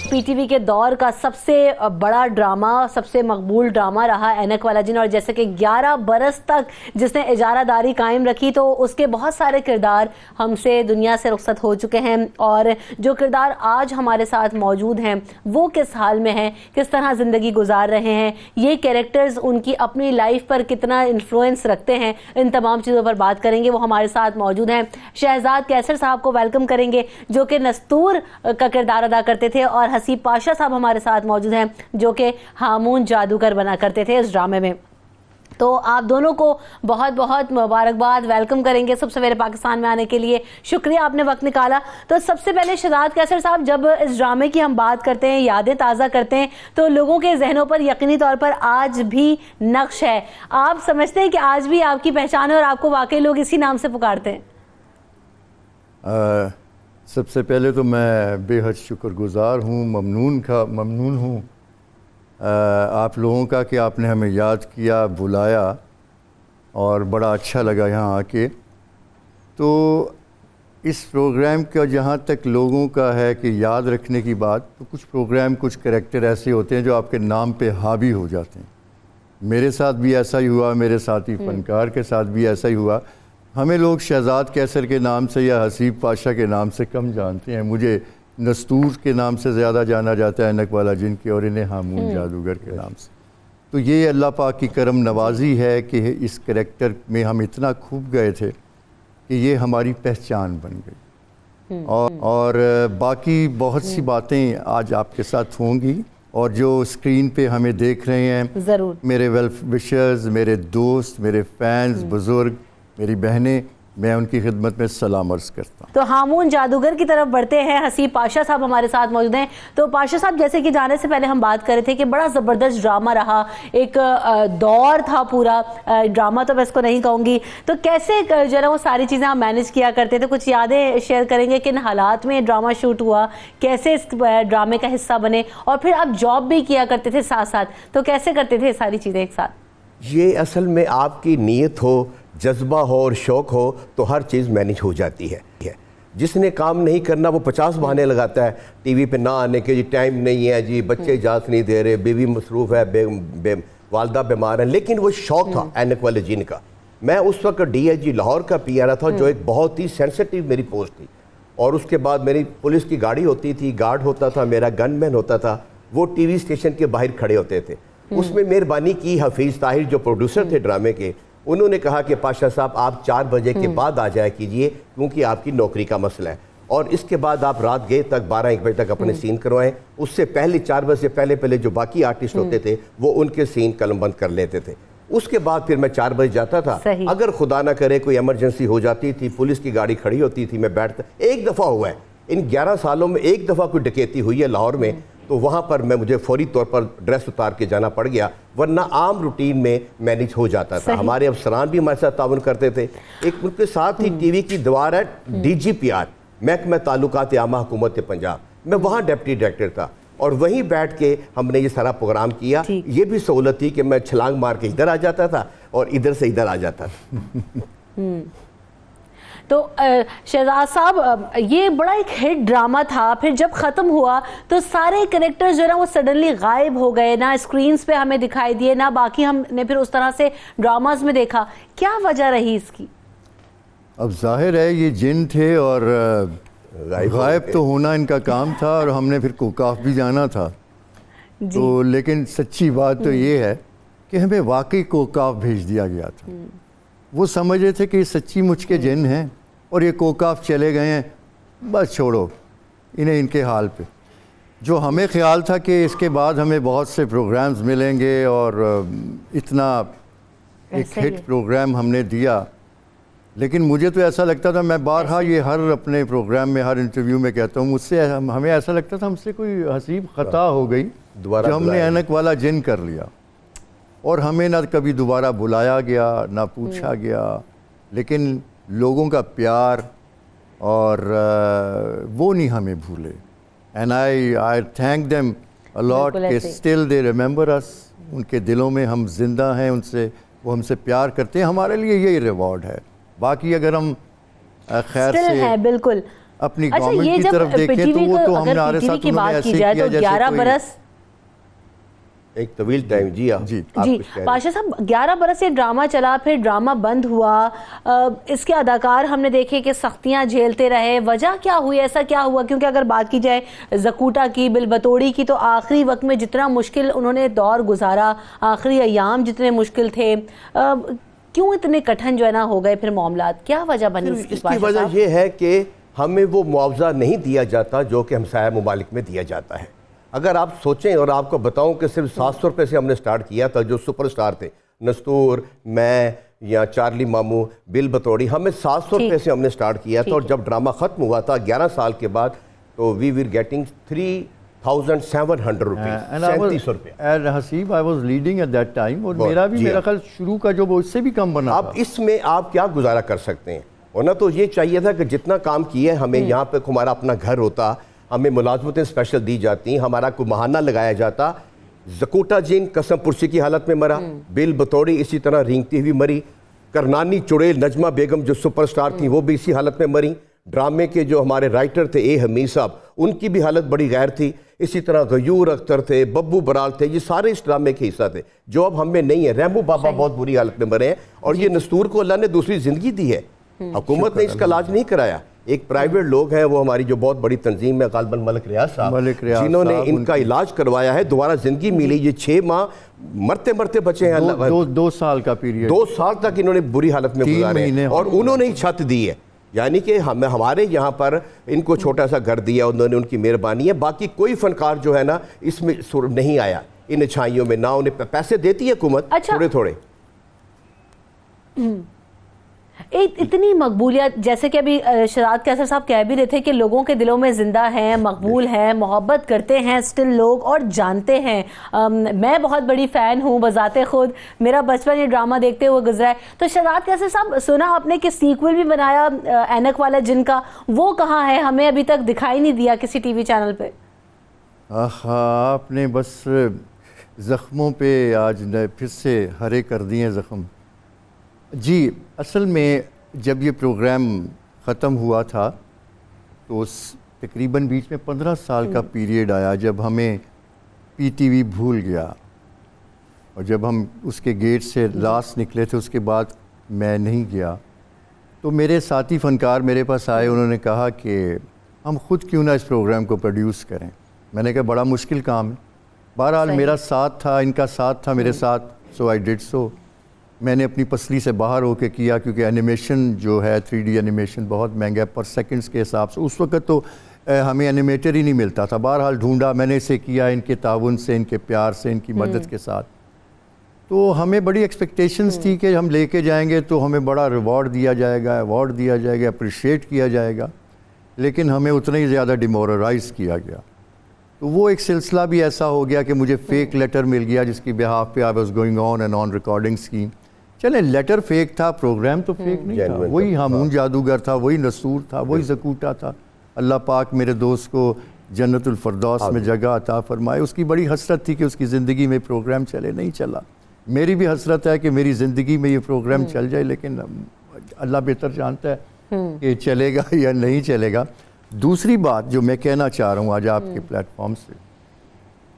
پی ٹی وی کے دور کا سب سے بڑا ڈرامہ، سب سے مقبول ڈرامہ رہا اینک والا جن، اور جیسے کہ 11 برس تک جس نے اجارہ داری قائم رکھی، تو اس کے بہت سارے کردار ہم سے دنیا سے رخصت ہو چکے ہیں، اور جو کردار آج ہمارے ساتھ موجود ہیں وہ کس حال میں ہیں، کس طرح زندگی گزار رہے ہیں، یہ کیریکٹرز ان کی اپنی لائف پر کتنا انفلوئنس رکھتے ہیں، ان تمام چیزوں پر بات کریں گے. وہ ہمارے ساتھ موجود ہیں. شہزاد کیسر صاحب کو ویلکم کریں گے جو کہ نستور کا کردار ادا کرتے تھے، اور حسیب پاشا صاحب ہمارے ساتھ موجود ہیں جو کہ ہامون جادوگر بنا کرتے تھے اس ڈرامے میں. تو آپ دونوں کو بہت بہت مبارکباد، ویلکم کریں گے صبح سویرے پاکستان میں آنے کے لیے. شکریہ آپ نے وقت نکالا. تو سب سے پہلے شہزاد کیسر صاحب، جب اس ڈرامے کی ہم بات کرتے ہیں، یادیں تازہ کرتے ہیں، تو لوگوں کے ذہنوں پر یقینی طور پر آج بھی نقش ہے. آپ سمجھتے ہیں کہ آج بھی آپ کی پہچان ہے اور آپ کو واقعی لوگ اسی نام سے پکارتے ہیں؟ سب سے پہلے تو میں بے حد شکر گزار ہوں، ممنون ہوں آپ لوگوں کا کہ آپ نے ہمیں یاد کیا، بلایا، اور بڑا اچھا لگا یہاں آ کے. تو اس پروگرام کا جہاں تک لوگوں کا ہے کہ یاد رکھنے کی بات، تو کچھ پروگرام، کچھ کریکٹر ایسے ہوتے ہیں جو آپ کے نام پہ حاوی ہو جاتے ہیں. میرے ساتھ بھی ایسا ہی ہوا، میرے ساتھی فنکار کے ساتھ بھی ایسا ہی ہوا. ہمیں لوگ شہزاد کیسر کے نام سے یا حسیب پاشا کے نام سے کم جانتے ہیں. مجھے نستور کے نام سے زیادہ جانا جاتا ہے، اینک والا جن کے، اور انہیں ہامون جادوگر کے نام سے. تو یہ اللہ پاک کی کرم نوازی ہے کہ اس کریکٹر میں ہم اتنا کھوب گئے تھے کہ یہ ہماری پہچان بن گئی. اور باقی بہت سی باتیں آج آپ کے ساتھ ہوں گی، اور جو اسکرین پہ ہمیں دیکھ رہے ہیں، ضرور میرے ویل وشرز، میرے دوست، میرے فینز، بزرگ، میری بہنیں، میں ان کی خدمت میں سلام عرض کرتا ہوں. تو ہامون جادوگر کی طرف بڑھتے ہیں. حسیب پاشا صاحب ہمارے ساتھ موجود ہیں. تو پاشا صاحب, جیسے کہ جانے سے پہلے ہم بات کر رہے تھے کہ بڑا زبردست ڈرامہ رہا, ایک دور تھا پورا, ڈرامہ تو میں اس کو نہیں کہوں گی. تو کیسے جو ہے نا وہ ساری چیزیں آپ مینیج کیا کرتے تھے؟ کچھ یادیں شیئر کریں گے کہ ان حالات میں ڈرامہ شوٹ ہوا, کیسے اس ڈرامے کا حصہ بنے, اور پھر آپ جاب بھی کیا کرتے تھے ساتھ ساتھ, تو کیسے کرتے تھے ساری چیزیں ایک ساتھ؟ یہ اصل میں آپ کی نیت ہو, جذبہ ہو اور شوق ہو تو ہر چیز مینیج ہو جاتی ہے. جس نے کام نہیں کرنا وہ 50 بہانے لگاتا ہے ٹی وی پہ نہ آنے کے, جی ٹائم نہیں ہے, جی بچے اجازت نہیں دے رہے, بیوی مصروف ہے, والدہ بیمار ہیں. لیکن وہ شوق تھا اینک والے جن کا. میں اس وقت ڈی آئی جی لاہور کا پی آر تھا, جو ایک بہت ہی سینسٹیو میری پوسٹ تھی. اور اس کے بعد میری پولیس کی گاڑی ہوتی تھی, گارڈ ہوتا تھا, میرا گن مین ہوتا تھا, وہ ٹی وی اسٹیشن کے باہر کھڑے ہوتے تھے. اس میں مہربانی کی حفیظ طاہر جو پروڈیوسر تھے ڈرامے کے, انہوں نے کہا کہ پاشا صاحب آپ 4 بجے کے بعد آ جایا کیجئے کیونکہ آپ کی نوکری کا مسئلہ ہے, اور اس کے بعد آپ رات گئے تک 12-1 بجے تک اپنے سین کروائیں. اس سے پہلے 4 بجے سے پہلے جو باقی آرٹسٹ ہوتے تھے وہ ان کے سین قلم بند کر لیتے تھے. اس کے بعد پھر میں 4 بجے جاتا تھا. اگر خدا نہ کرے کوئی ایمرجنسی ہو جاتی تھی, پولیس کی گاڑی کھڑی ہوتی تھی, میں بیٹھتا. ایک دفعہ ہوا ہے ان 11 سالوں میں, ایک دفعہ کوئی ڈکیتی ہوئی ہے لاہور میں, تو وہاں پر مجھے فوری طور پر ڈریس اتار کے جانا پڑ گیا, ورنہ عام روٹین میں مینیج ہو جاتا تھا. ہمارے افسران بھی ہمارے ساتھ تعاون کرتے تھے. ایک ان کے ساتھ ہی ٹی وی کی دیوار ہے ڈی جی پی آر, محکمہ تعلقات عامہ حکومت پنجاب, میں وہاں ڈپٹی ڈائریکٹر تھا, اور وہیں بیٹھ کے ہم نے یہ سارا پروگرام کیا. یہ بھی سہولت تھی کہ میں چھلانگ مار کے ادھر آ جاتا تھا اور ادھر سے ادھر آ جاتا تھا. تو شہزاد صاحب, یہ بڑا ایک ہٹ ڈرامہ تھا, پھر جب ختم ہوا تو سارے کریکٹر جو ہے نا وہ سڈنلی غائب ہو گئے, نہ اسکرینز پہ ہمیں دکھائی دیے, نہ باقی ہم نے پھر اس طرح سے ڈراماز میں دیکھا. کیا وجہ رہی اس کی؟ اب ظاہر ہے یہ جن تھے اور غائب تو ہونا ان کا کام تھا, اور ہم نے پھر کوکاف بھی جانا تھا. تو لیکن سچی بات تو یہ ہے کہ ہمیں واقعی کوکاف بھیج دیا گیا تھا. وہ سمجھ رہے تھے کہ یہ سچی مجھ کے جن ہیں اور یہ کوکاف چلے گئے ہیں, بس چھوڑو انہیں ان کے حال پہ. جو ہمیں خیال تھا کہ اس کے بعد ہمیں بہت سے پروگرامز ملیں گے, اور اتنا ایک ہٹ پروگرام ہم نے دیا. لیکن مجھے تو ایسا لگتا تھا, میں بارہا یہ ہر اپنے پروگرام میں, ہر انٹرویو میں کہتا ہوں, مجھ سے ہمیں ایسا لگتا تھا ہم سے کوئی حسیب خطا ہو گئی کہ ہم نے اینک والا جن کر لیا, اور ہمیں نہ کبھی دوبارہ بلایا گیا نہ پوچھا گیا. لیکن لوگوں کا پیار اور وہ نہیں ہمیں بھولے, and I thank them a lot کہ اسٹل دے ریمبر اس. ان کے دلوں میں ہم زندہ ہیں, ان سے وہ ہم سے پیار کرتے ہیں. ہمارے لیے یہی ریوارڈ ہے. باقی اگر ہم خیر سے بالکل اپنی گورنمنٹ کی طرف دیکھیں تو وہ تو ہمارے ساتھ انہوں نے ایسے کیا جیسے 11 برس ایک طویل ٹائم. جی پاشا صاحب, 11 برس یہ ڈرامہ چلا, پھر ڈرامہ بند ہوا, اس کے اداکار ہم نے دیکھے کہ سختیاں جھیلتے رہے. وجہ کیا ہوئی, ایسا کیا ہوا؟ کیونکہ اگر بات کی جائے زکوٹا کی, بل بطوڑی کی, تو آخری وقت میں جتنا مشکل انہوں نے دور گزارا, آخری ایام جتنے مشکل تھے, کیوں اتنے کٹھن جو ہے نا ہو گئے پھر معاملات؟ کیا وجہ بنی اس کی؟ وجہ یہ ہے کہ ہمیں وہ معاوضہ نہیں دیا جاتا جو کہ ہمسایہ ممالک میں دیا جاتا ہے. اگر آپ سوچیں, اور آپ کو بتاؤں کہ صرف 700 روپے سے ہم نے سٹارٹ کیا تھا. جو سپر سٹار تھے, نستور, میں یا چارلی مامو, بل بطوڑی, ہمیں 700 روپے سے ہم نے سٹارٹ کیا تھا. اور جب ڈرامہ ختم ہوا تھا 11 سال کے بعد, تو وی ور گیٹنگ 3,700 روپیز, 3700 روپے. And Haseeb, I was leading at that time, اور میرا بھی میرا خیال شروع کا جو وہ اس سے بھی کم بنا. اب اس میں آپ کیا گزارا کر سکتے ہیں؟ ورنہ تو یہ چاہیے تھا کہ جتنا کام کیا ہے, ہمیں یہاں پہ ہمارا اپنا گھر ہوتا, ہمیں ملازمتیں اسپیشل دی جاتی, ہمارا کوئی ماہانہ لگایا جاتا. زکوٹا جین قسم پرسی کی حالت میں مرا, بل بطوڑی اسی طرح رینگتی ہوئی مری, کرنانی چڑیل نجمہ بیگم جو سپر سٹار تھیں وہ بھی اسی حالت میں مری. ڈرامے کے جو ہمارے رائٹر تھے اے حمید صاحب, ان کی بھی حالت بڑی غیر تھی. اسی طرح غیور اختر تھے, ببو برال تھے, یہ سارے اس ڈرامے کے حصہ تھے جو اب ہم میں نہیں ہے. ریمبو بابا بہت بری حالت میں مرے ہیں, اور یہ نستور کو اللہ نے دوسری زندگی دی ہے, حکومت نے اس کا علاج نہیں کرایا. ایک پرائیویٹ لوگ ہیں, وہ ہماری جو بہت بڑی تنظیم ہے, غالباً ملک ریاض صاحب, جنہوں نے ان کا علاج کروایا ہے, دوبارہ زندگی ملی. یہ 6 ماہ مرتے مرتے بچے ہیں. 2 سال کا پیریڈ, 2 سال تک انہوں نے بری حالت میں گزارے, اور انہوں نے ہی چھت دی ہے. یعنی کہ ہمارے یہاں پر ان کو چھوٹا سا گھر دیا انہوں نے, ان کی مہربانی ہے. باقی کوئی فنکار جو ہے نا اس میں نہیں آیا ان اچھائیوں میں, نہ انہیں پیسے دیتی ہے حکومت تھوڑے تھوڑے. اتنی مقبولیت, جیسے کہ ابھی شہزاد کیسر صاحب کہہ بھی رہے تھے کہ لوگوں کے دلوں میں زندہ ہیں, مقبول ہیں, محبت کرتے ہیں اسٹل لوگ اور جانتے ہیں. میں بہت بڑی فین ہوں بذات خود, میرا بچپن یہ ڈرامہ دیکھتے ہوئے گزرا ہے. تو شہزاد کیسر صاحب, سنا آپ نے کہ سیکول بھی بنایا اینک والا جن کا, وہ کہاں ہے؟ ہمیں ابھی تک دکھائی نہیں دیا کسی ٹی وی چینل پہ. آپ نے بس زخموں پہ آج پھر سے ہرے کر دیے زخم. جی اصل میں جب یہ پروگرام ختم ہوا تھا تو تقریباً بیچ میں 15 سال کا پیریڈ آیا جب ہمیں پی ٹی وی بھول گیا, اور جب ہم اس کے گیٹ سے لاسٹ نکلے تھے اس کے بعد میں نہیں گیا. تو میرے ساتھی فنکار میرے پاس آئے, انہوں نے کہا کہ ہم خود کیوں نہ اس پروگرام کو پروڈیوس کریں. میں نے کہا بڑا مشکل کام ہے. بہرحال میرا ساتھ تھا, ان کا ساتھ تھا میرے ساتھ, سو آئی ڈیڈ سو. میں نے اپنی پسلی سے باہر ہو کے کیا, کیونکہ اینیمیشن جو ہے 3D اینیمیشن بہت مہنگا ہے پر سیکنڈز کے حساب سے. اس وقت تو ہمیں اینیمیٹر ہی نہیں ملتا تھا. بہرحال ڈھونڈا, میں نے اسے کیا ان کے تعاون سے, ان کے پیار سے, ان کی مدد کے ساتھ. تو ہمیں بڑی ایکسپیکٹیشنز تھی کہ ہم لے کے جائیں گے تو ہمیں بڑا ریوارڈ دیا جائے گا, ایوارڈ دیا جائے گا, اپریشیٹ کیا جائے گا, لیکن ہمیں اتنا ہی زیادہ ڈیمورلائز کیا گیا. تو وہ ایک سلسلہ بھی ایسا ہو گیا کہ مجھے فیک لیٹر مل گیا جس کی بہاف پہ I was going on and on recording scheme. چلیں لیٹر فیک تھا, پروگرام تو فیک نہیں تھا. وہی ہامون جادوگر تھا, وہی نصور تھا, وہی زکوٹا تھا. اللہ پاک میرے دوست کو جنت الفردوس میں جگہ عطا فرمائے. اس کی بڑی حسرت تھی کہ اس کی زندگی میں پروگرام چلے, نہیں چلا. میری بھی حسرت ہے کہ میری زندگی میں یہ پروگرام چل جائے, لیکن اللہ بہتر جانتا ہے کہ چلے گا یا نہیں چلے گا. دوسری بات جو میں کہنا چاہ رہا ہوں آج آپ کے پلیٹ فارم سے,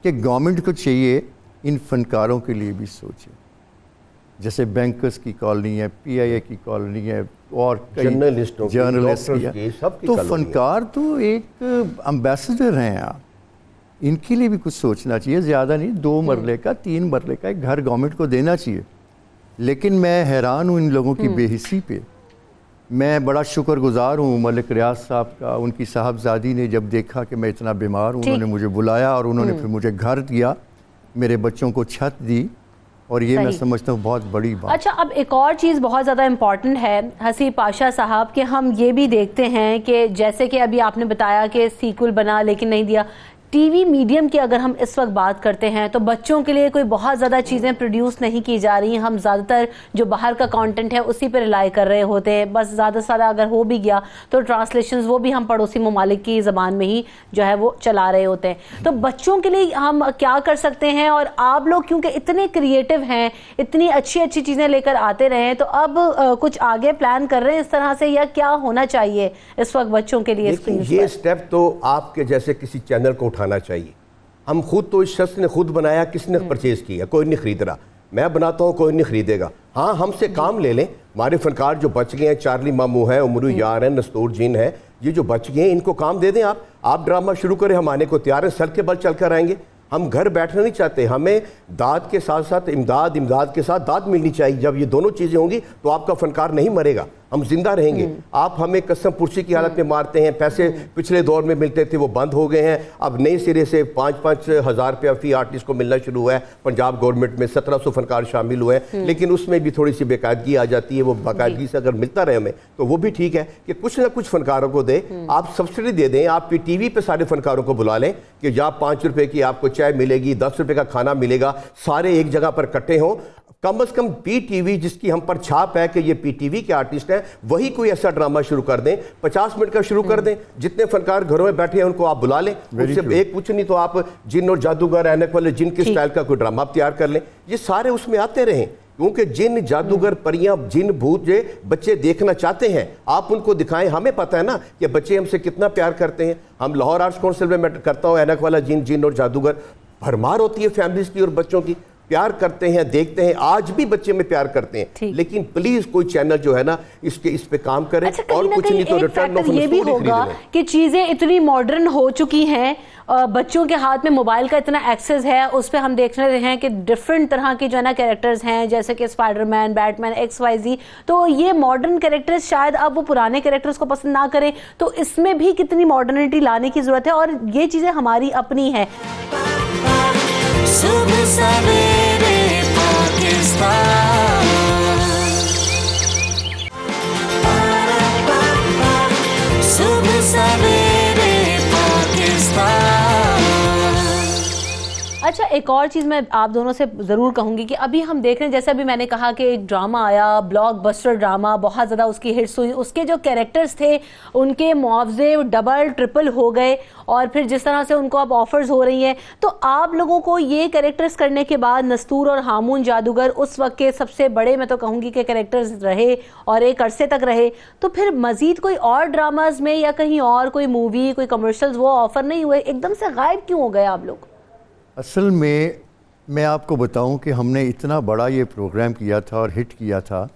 کہ گورنمنٹ کو چاہیے ان فنکاروں کے لیے بھی سوچے. جیسے بینکرز کی کالونی ہے, پی آئی اے کی کالونی ہے, اور جرنلسٹ کی, تو فنکار تو ایک امبیسڈر ہیں. ان کے لیے بھی کچھ سوچنا چاہیے. زیادہ نہیں, 2 مرلے کا 3 مرلے کا ایک گھر گورنمنٹ کو دینا چاہیے. لیکن میں حیران ہوں ان لوگوں کی بے حسی پہ. میں بڑا شکر گزار ہوں ملک ریاض صاحب کا. ان کی صاحبزادی نے جب دیکھا کہ میں اتنا بیمار ہوں, انہوں نے مجھے بلایا اور انہوں نے پھر مجھے گھر دیا, میرے بچوں کو چھت دی, اور یہ میں سمجھتا ہوں بہت بڑی بات. اچھا, اب ایک اور چیز بہت زیادہ امپورٹنٹ ہے حسیب پاشا صاحب, کہ ہم یہ بھی دیکھتے ہیں کہ جیسے کہ ابھی آپ نے بتایا کہ سیکول بنا لیکن نہیں دیا. ٹی وی میڈیم کی اگر ہم اس وقت بات کرتے ہیں تو بچوں کے لیے کوئی بہت زیادہ چیزیں پروڈیوس نہیں کی جا رہی ہیں. ہم زیادہ تر جو باہر کا کانٹینٹ ہے اسی پہ ریلائی کر رہے ہوتے ہیں. بس زیادہ سے زیادہ اگر ہو بھی گیا تو ٹرانسلیشنز وہ بھی ہم پڑوسی ممالک کی زبان میں ہی جو ہے وہ چلا رہے ہوتے ہیں. تو بچوں کے لیے ہم کیا کر سکتے ہیں؟ اور آپ لوگ کیونکہ اتنے کریٹو ہیں, اتنی اچھی اچھی چیزیں لے کر آتے رہے ہیں, تو اب کچھ آگے پلان کر رہے ہیں اس طرح سے, یا کیا ہونا چاہیے اس وقت بچوں کے لیے؟ یہ سٹیپ تو آپ کے جیسے کسی چینل کو اٹھانا چاہیے. ہم خود تو اس شخص نے خود بنایا, کس نے پرچیز کیا؟ کوئی نہیں خرید رہا. میں بناتا ہوں, کوئی نہیں خریدے گا. ہاں ہم سے کام لے لیں. ہمارے فنکار جو بچ گئے ہیں, چارلی مامو ہے, عمرو یار ہیں, نستور جین ہے, یہ جو بچ گئے ہیں ان کو کام دے دیں. آپ ڈرامہ شروع کریں, ہم آنے کو تیار ہیں, سر کے بل چل کر آئیں گے. ہم گھر بیٹھنا نہیں چاہتے. ہمیں داد کے ساتھ ساتھ امداد, امداد کے ساتھ داد ملنی چاہیے. جب یہ دونوں چیزیں ہوں گی تو آپ کا فنکار نہیں مرے گا, ہم زندہ رہیں گے. آپ ہمیں قسم پرسی کی حالت میں مارتے ہیں. پیسے پچھلے دور میں ملتے تھے وہ بند ہو گئے ہیں. اب نئے سرے سے 5-5 ہزار روپیہ فی آرٹسٹ کو ملنا شروع ہوا ہے. پنجاب گورنمنٹ میں 1700 فنکار شامل ہوئے ہیں, لیکن اس میں بھی تھوڑی سی باقاعدگی آ جاتی ہے. وہ باقاعدگی سے اگر ملتا رہے ہمیں تو وہ بھی ٹھیک ہے کہ کچھ نہ کچھ فنکاروں کو دے. آپ سبسڈی دے دیں. آپ ٹی وی پہ سارے فنکاروں کو بلا لیں کہ جہاں 5 روپے کی آپ کو چائے ملے گی, 10 روپے کا کھانا ملے گا, سارے ایک جگہ پر اکٹھے ہوں. کم از کم پی ٹی وی جس کی ہم پر چھاپ ہے کہ یہ پی ٹی وی کے آرٹسٹ ہیں, وہی کوئی ایسا ڈرامہ شروع کر دیں. 50 منٹ کا شروع کر دیں. جتنے فنکار گھروں میں بیٹھے ہیں ان کو آپ بلا لیں. ان سے ایک کچھ نہیں تو آپ جن اور جادوگر, اینک والے جن کے سٹائل کا کوئی ڈرامہ تیار کر لیں. یہ سارے اس میں آتے رہیں, کیونکہ جن, جادوگر, پریاں, جن, بھوت جو بچے دیکھنا چاہتے ہیں آپ ان کو دکھائیں. ہمیں پتہ ہے نا کہ بچے ہم سے کتنا پیار کرتے ہیں. ہم لاہور آرٹس کونسل میں کرتا ہوں اینک والا جن, جن اور جادوگر, بھرمار ہوتی ہے فیملیز کی اور بچوں کی. پیار کرتے ہیں, دیکھتے ہیں, آج بھی بچے میں پیار کرتے ہیں. لیکن پلیز کوئی چینل جو ہے نا اس پہ کام کرے. اور کچھ نہیں تو ریٹرن آف یہ بھی ہوگا کہ چیزیں اتنی ماڈرن ہو چکی ہیں, بچوں کے ہاتھ میں موبائل کا اتنا ایکسس ہے, اس پہ ہم دیکھ رہے ہیں کہ ڈفرنٹ طرح کی جو ہے نا کیریکٹرز ہیں, جیسے کہ اسپائڈر مین, بیٹ مین, XYZ. تو یہ ماڈرن کیریکٹرز شاید اب وہ پرانے کیریکٹرز کو پسند نہ کریں, تو اس میں بھی کتنی ماڈرنٹی لانے کی ضرورت ہے, اور یہ چیزیں ہماری اپنی ہیں. صبح سویرے پاکستان. اچھا ایک اور چیز میں آپ دونوں سے ضرور کہوں گی کہ ابھی ہم دیکھ رہے ہیں جیسے ابھی میں نے کہا کہ ایک ڈرامہ آیا بلاک بسٹر ڈرامہ بہت زیادہ اس کی ہٹس ہوئی, اس کے جو کیریکٹرز تھے ان کے معاوضے ڈبل ٹرپل ہو گئے اور پھر جس طرح سے ان کو اب آفرز ہو رہی ہیں, تو آپ لوگوں کو یہ کیریکٹرز کرنے کے بعد نستور اور ہامون جادوگر اس وقت کے سب سے بڑے میں تو کہوں گی کہ کیریکٹرز رہے اور ایک عرصے تک رہے, تو پھر مزید کوئی اور ڈراماز میں یا کہیں اور کوئی مووی کوئی کمرشلز وہ آفر نہیں ہوئے, ایک دم سے غائب کیوں ہو گئے آپ لوگ؟ اصل میں آپ کو بتاؤں کہ ہم نے اتنا بڑا یہ پروگرام کیا تھا اور ہٹ کیا تھا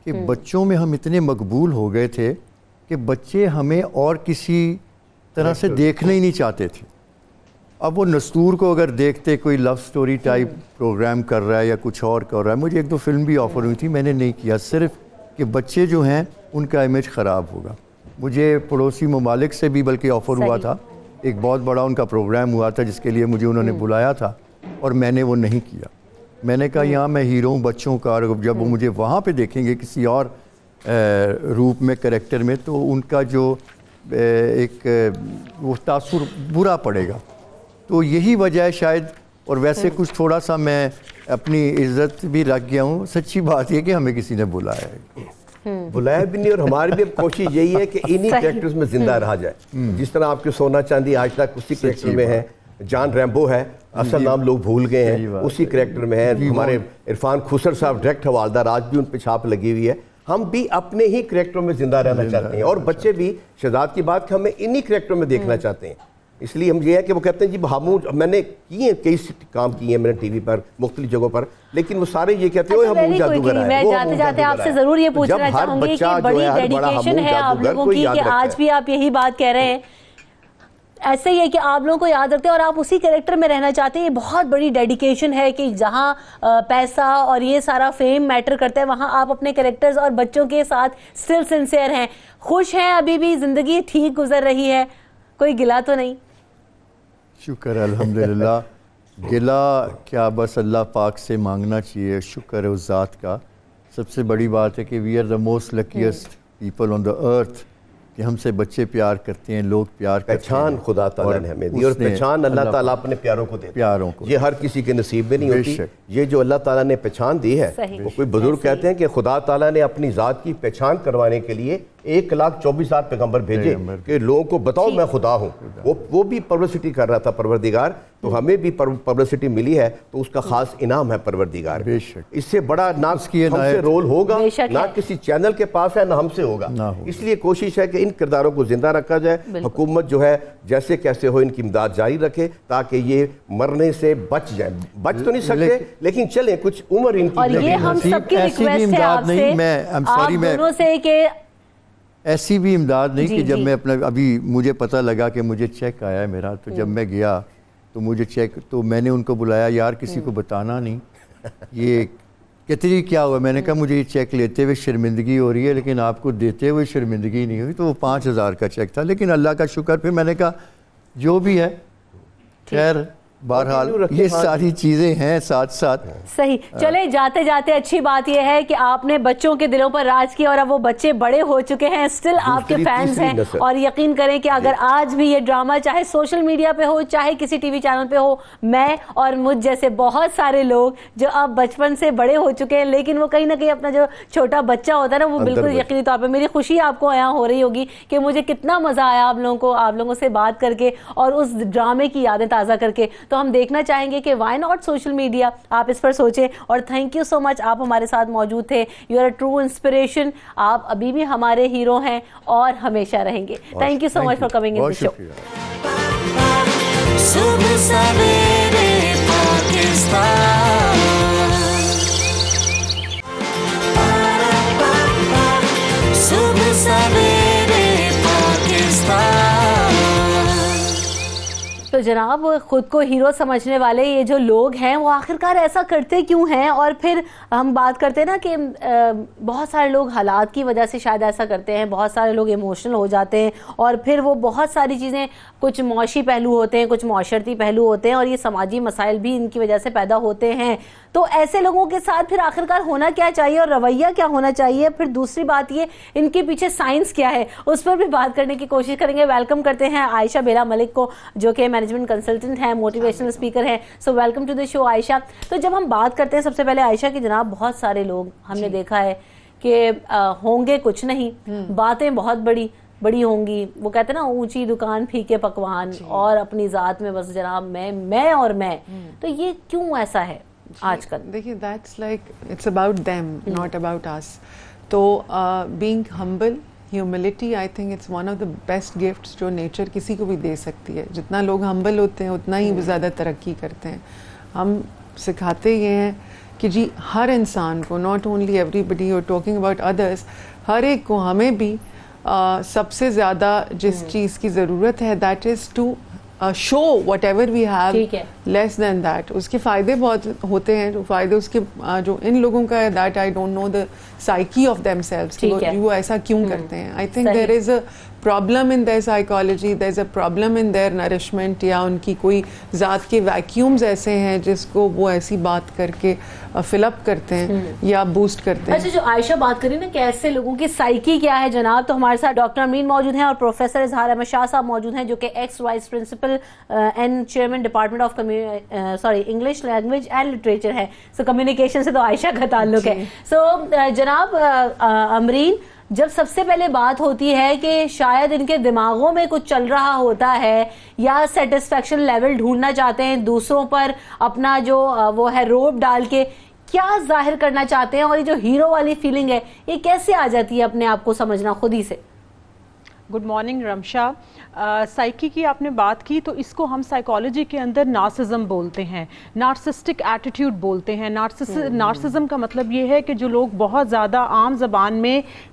کہ بچوں میں ہم اتنے مقبول ہو گئے تھے کہ بچے ہمیں اور کسی طرح سے دیکھنا ہی نہیں چاہتے تھے. اب وہ نستور کو اگر دیکھتے کوئی لو سٹوری ٹائپ پروگرام کر رہا ہے یا کچھ اور کر رہا ہے, مجھے ایک دو فلم بھی آفر ہوئی تھی, میں نے نہیں کیا صرف کہ بچے جو ہیں ان کا امیج خراب ہوگا. مجھے پڑوسی ممالک سے بھی بلکہ آفر ہوا تھا, ایک بہت بڑا ان کا پروگرام ہوا تھا جس کے لیے مجھے انہوں نے بلایا تھا اور میں نے وہ نہیں کیا. میں نے کہا یہاں میں ہیرو ہوں بچوں کا, اور جب وہ مجھے وہاں پہ دیکھیں گے کسی اور روپ میں کریکٹر میں تو ان کا جو ایک وہ تاثر برا پڑے گا. تو یہی وجہ ہے شاید, اور ویسے کچھ تھوڑا سا میں اپنی عزت بھی رکھ گیا ہوں. سچی بات یہ کہ ہمیں کسی نے بلایا ہے, بلایا بھی نہیں, اور ہماری بھی کوشش یہی ہے کہ انہی کریکٹرز میں زندہ رہا جائے. جس طرح آپ کے سونا چاندی آج تک اسی کریکٹر میں ہے, جان ریمبو ہے, اصل نام لوگ بھول گئے ہیں, اسی کریکٹر میں ہے. ہمارے عرفان خسر صاحب ڈائریکٹ حوالدار, آج بھی ان پہ چھاپ لگی ہوئی ہے. ہم بھی اپنے ہی کریکٹروں میں زندہ رہنا چاہتے ہیں, اور بچے بھی شہزاد کی بات کہ ہمیں انہی کریکٹروں میں دیکھنا چاہتے ہیں. اس لیے ہم یہ ہے کہ وہ کہتے ہیں جی ہامون, میں نے کی ہیں کئی کام کیے ہیں میں نے ٹی وی پر مختلف جگہوں پر, لیکن وہ سارے یہ کہتے ہیں ہامون جادوگر ہے. میں جاتے جاتے آپ سے ضرور یہ پوچھنا چاہوں گی کہ بڑی ڈیڈیکیشن ہے آپ لوگوں کی کہ آج بھی آپ یہی بات کہہ رہے ہیں, ایسے ہی ہے کہ آپ لوگوں کو یاد رکھتے ہیں اور آپ اسی کریکٹر میں رہنا چاہتے ہیں. یہ بہت بڑی ڈیڈیکیشن ہے کہ جہاں پیسہ اور یہ سارا فیم میٹر کرتا ہے وہاں آپ اپنے کریکٹرز اور بچوں کے ساتھ سٹل سنسیئر ہیں, خوش ہیں, ابھی بھی زندگی ٹھیک گزر رہی ہے, کوئی گلا تو نہیں؟ شکر ہے الحمدللہ. گلا کیا, بس اللہ پاک سے مانگنا چاہیے, شکر ہے اس ذات کا. سب سے بڑی بات ہے کہ we are the most luckiest people on the earth کہ ہم سے بچے پیار کرتے ہیں, لوگ پیار کرتے ہیں. پہچان خدا تعالیٰ نے ہمیں دی, اور پہچان اللہ تعالیٰ اپنے پیاروں کو دیتے ہیں. یہ ہر کسی کے نصیب میں نہیں ہوتی. یہ جو اللہ تعالیٰ نے پہچان دی ہے, وہ کوئی بزرگ کہتے ہیں کہ خدا تعالیٰ نے اپنی ذات کی پہچان کروانے کے لیے 1,24,000 پیغمبر بھیجے کہ لوگوں کو بتاؤ میں خدا ہوں. وہ بھی پبلسٹی کر رہا تھا پروردگار, تو ہمیں بھی پبلسٹی ملی ہے, تو اس کا خاص انعام ہے پروردگار. اس سے بڑا نہ ہم سے رول ہوگا, نہ کسی چینل کے پاس ہے, نہ ہم سے ہوگا. اس لیے کوشش ہے کہ ان کرداروں کو زندہ رکھا جائے. حکومت جو ہے جیسے کیسے ہو ان کی امداد جاری رکھے تاکہ یہ مرنے سے بچ جائیں. بچ تو نہیں سکتے لیکن چلیں کچھ عمر ان کی. اور یہ ہم سب کی ریکویسٹ ہے آپ دونوں سے کہ ایسی بھی امداد نہیں کہ جب میں اپنا, ابھی مجھے پتہ لگا کہ مجھے چیک آیا ہے میرا, تو جب میں گیا تو مجھے چیک, تو میں نے ان کو بلایا, یار کسی کو بتانا نہیں یہ کتنی کیا ہوا. میں نے کہا مجھے یہ چیک لیتے ہوئے شرمندگی ہو رہی ہے لیکن آپ کو دیتے ہوئے شرمندگی نہیں ہوئی. تو وہ 5,000 کا چیک تھا, لیکن اللہ کا شکر. پھر میں نے کہا جو بھی ہے خیر, بہرحال یہ ساری چیزیں ہیں ساتھ ساتھ. صحیح. چلے جاتے جاتے اچھی بات یہ ہے کہ آپ نے بچوں کے دلوں پر راج کیا, اور اب وہ بچے بڑے ہو چکے ہیں, سٹل آپ کے فینز ہیں, اور یقین کریں کہ اگر آج بھی یہ ڈرامہ چاہے سوشل میڈیا پہ ہو چاہے کسی ٹی وی چینل پہ ہو, میں اور مجھ جیسے بہت سارے لوگ جو اب بچپن سے بڑے ہو چکے ہیں لیکن وہ کہیں نہ کہیں اپنا جو چھوٹا بچہ ہوتا ہے نا, وہ بالکل یقینی طور پہ میری خوشی آپ کو یہاں ہو رہی ہوگی کہ مجھے کتنا مزہ آیا آپ لوگوں سے بات کر کے اور اس ڈرامے کی یادیں تازہ کر کے. تو ہم دیکھنا چاہیں گے کہ وائی ناٹ سوشل میڈیا, آپ اس پر سوچیں. اور تھینک یو سو مچ, آپ ہمارے ساتھ موجود تھے. You are a true inspiration, آپ ابھی بھی ہمارے ہیرو ہیں اور ہمیشہ رہیں گے. Thank you so much for coming in the show. صبح سویرے پاکستان, صبح سویرے پاکستان. تو جناب خود کو ہیرو سمجھنے والے یہ جو لوگ ہیں وہ آخرکار ایسا کرتے کیوں ہیں؟ اور پھر ہم بات کرتے ہیں نا کہ بہت سارے لوگ حالات کی وجہ سے شاید ایسا کرتے ہیں, بہت سارے لوگ ایموشنل ہو جاتے ہیں, اور پھر وہ بہت ساری چیزیں, کچھ معاشی پہلو ہوتے ہیں, کچھ معاشرتی پہلو ہوتے ہیں, اور یہ سماجی مسائل بھی ان کی وجہ سے پیدا ہوتے ہیں. تو ایسے لوگوں کے ساتھ پھر آخرکار ہونا کیا چاہیے اور رویہ کیا ہونا چاہیے؟ پھر دوسری بات یہ ان کے پیچھے سائنس کیا ہے, اس پر بھی بات کرنے کی کوشش کریں گے. ویلکم کرتے ہیں عائشہ بیلا ملک کو, جو کہ مینیجنگ مینجمنٹ کنسلٹنٹ ہیں, موٹیویشنل اسپیکر ہیں. سو ویلکم ٹو دی شو عائشہ. تو جب ہم بات کرتے ہیں سب سے پہلے عائشہ کہ جناب بہت سارے لوگ ہم نے دیکھا ہے کہ ہوں گے کچھ نہیں, باتیں بہت بڑی ہوں گی, وہ کہتے ہیں نا اونچی دکان پھیکے پکوان, اور اپنی ذات میں بس جناب میں اور میں. تو یہ کیوں ایسا ہے آج کل؟ دیکھیے that's like it's about them not about us. تو being humble, humility, I think it's one of the best gifts جو نیچر کسی کو بھی دے سکتی ہے. جتنا لوگ ہمبل ہوتے ہیں اتنا ہی زیادہ ترقی کرتے ہیں. ہم سکھاتے یہ ہیں کہ جی ہر انسان کو, not only everybody you talking about others, ہر ایک کو, ہمیں بھی سب سے زیادہ جس چیز کی ضرورت ہے that is to show whatever we have less than that. اس کے فائدے بہت ہوتے ہیں, جو فائدے اس کے جو ان لوگوں کا ہے that I don't know the psyche of themselves کہ وہ ایسا کیوں کرتے ہیں. I think there is a problem in their psychology, there is a problem in their nourishment, یا ان کی کوئی ذات کے ویکیومز ایسے ہیں جس کو وہ ایسی بات کر کے فل اپ کرتے ہیں یا بوسٹ کرتے ہیں. اچھا, جو عائشہ بات کری نا کہ ایسے لوگوں کی سائیکی کیا ہے جناب, تو ہمارے ساتھ ڈاکٹر امرین موجود ہیں اور پروفیسر اظہار احمد شاہ صاحب موجود ہیں جو کہ ex vice principal and chairman department of English language and literature ہے. سو کمیونیکیشن سے تو عائشہ کا تعلق ہے. سو جناب امرین, جب سب سے پہلے بات ہوتی ہے کہ شاید ان کے دماغوں میں کچھ چل رہا ہوتا ہے یا سیٹسفیکشن لیول ڈھونڈنا چاہتے ہیں دوسروں پر, اپنا جو وہ ہے روب ڈال کے کیا ظاہر کرنا چاہتے ہیں, اور یہ جو ہیرو والی فیلنگ ہے یہ کیسے آ جاتی ہے اپنے آپ کو سمجھنا خود ہی سے؟ Good morning Rimsha. سائیکی کی آپ نے بات کی تو اس کو ہم سائیکالوجی کے اندر نارسزم بولتے ہیں, نارسسٹک ایٹیٹیوڈ بولتے ہیں. نارسزم کا مطلب یہ ہے کہ جو لوگ بہت زیادہ عام زبان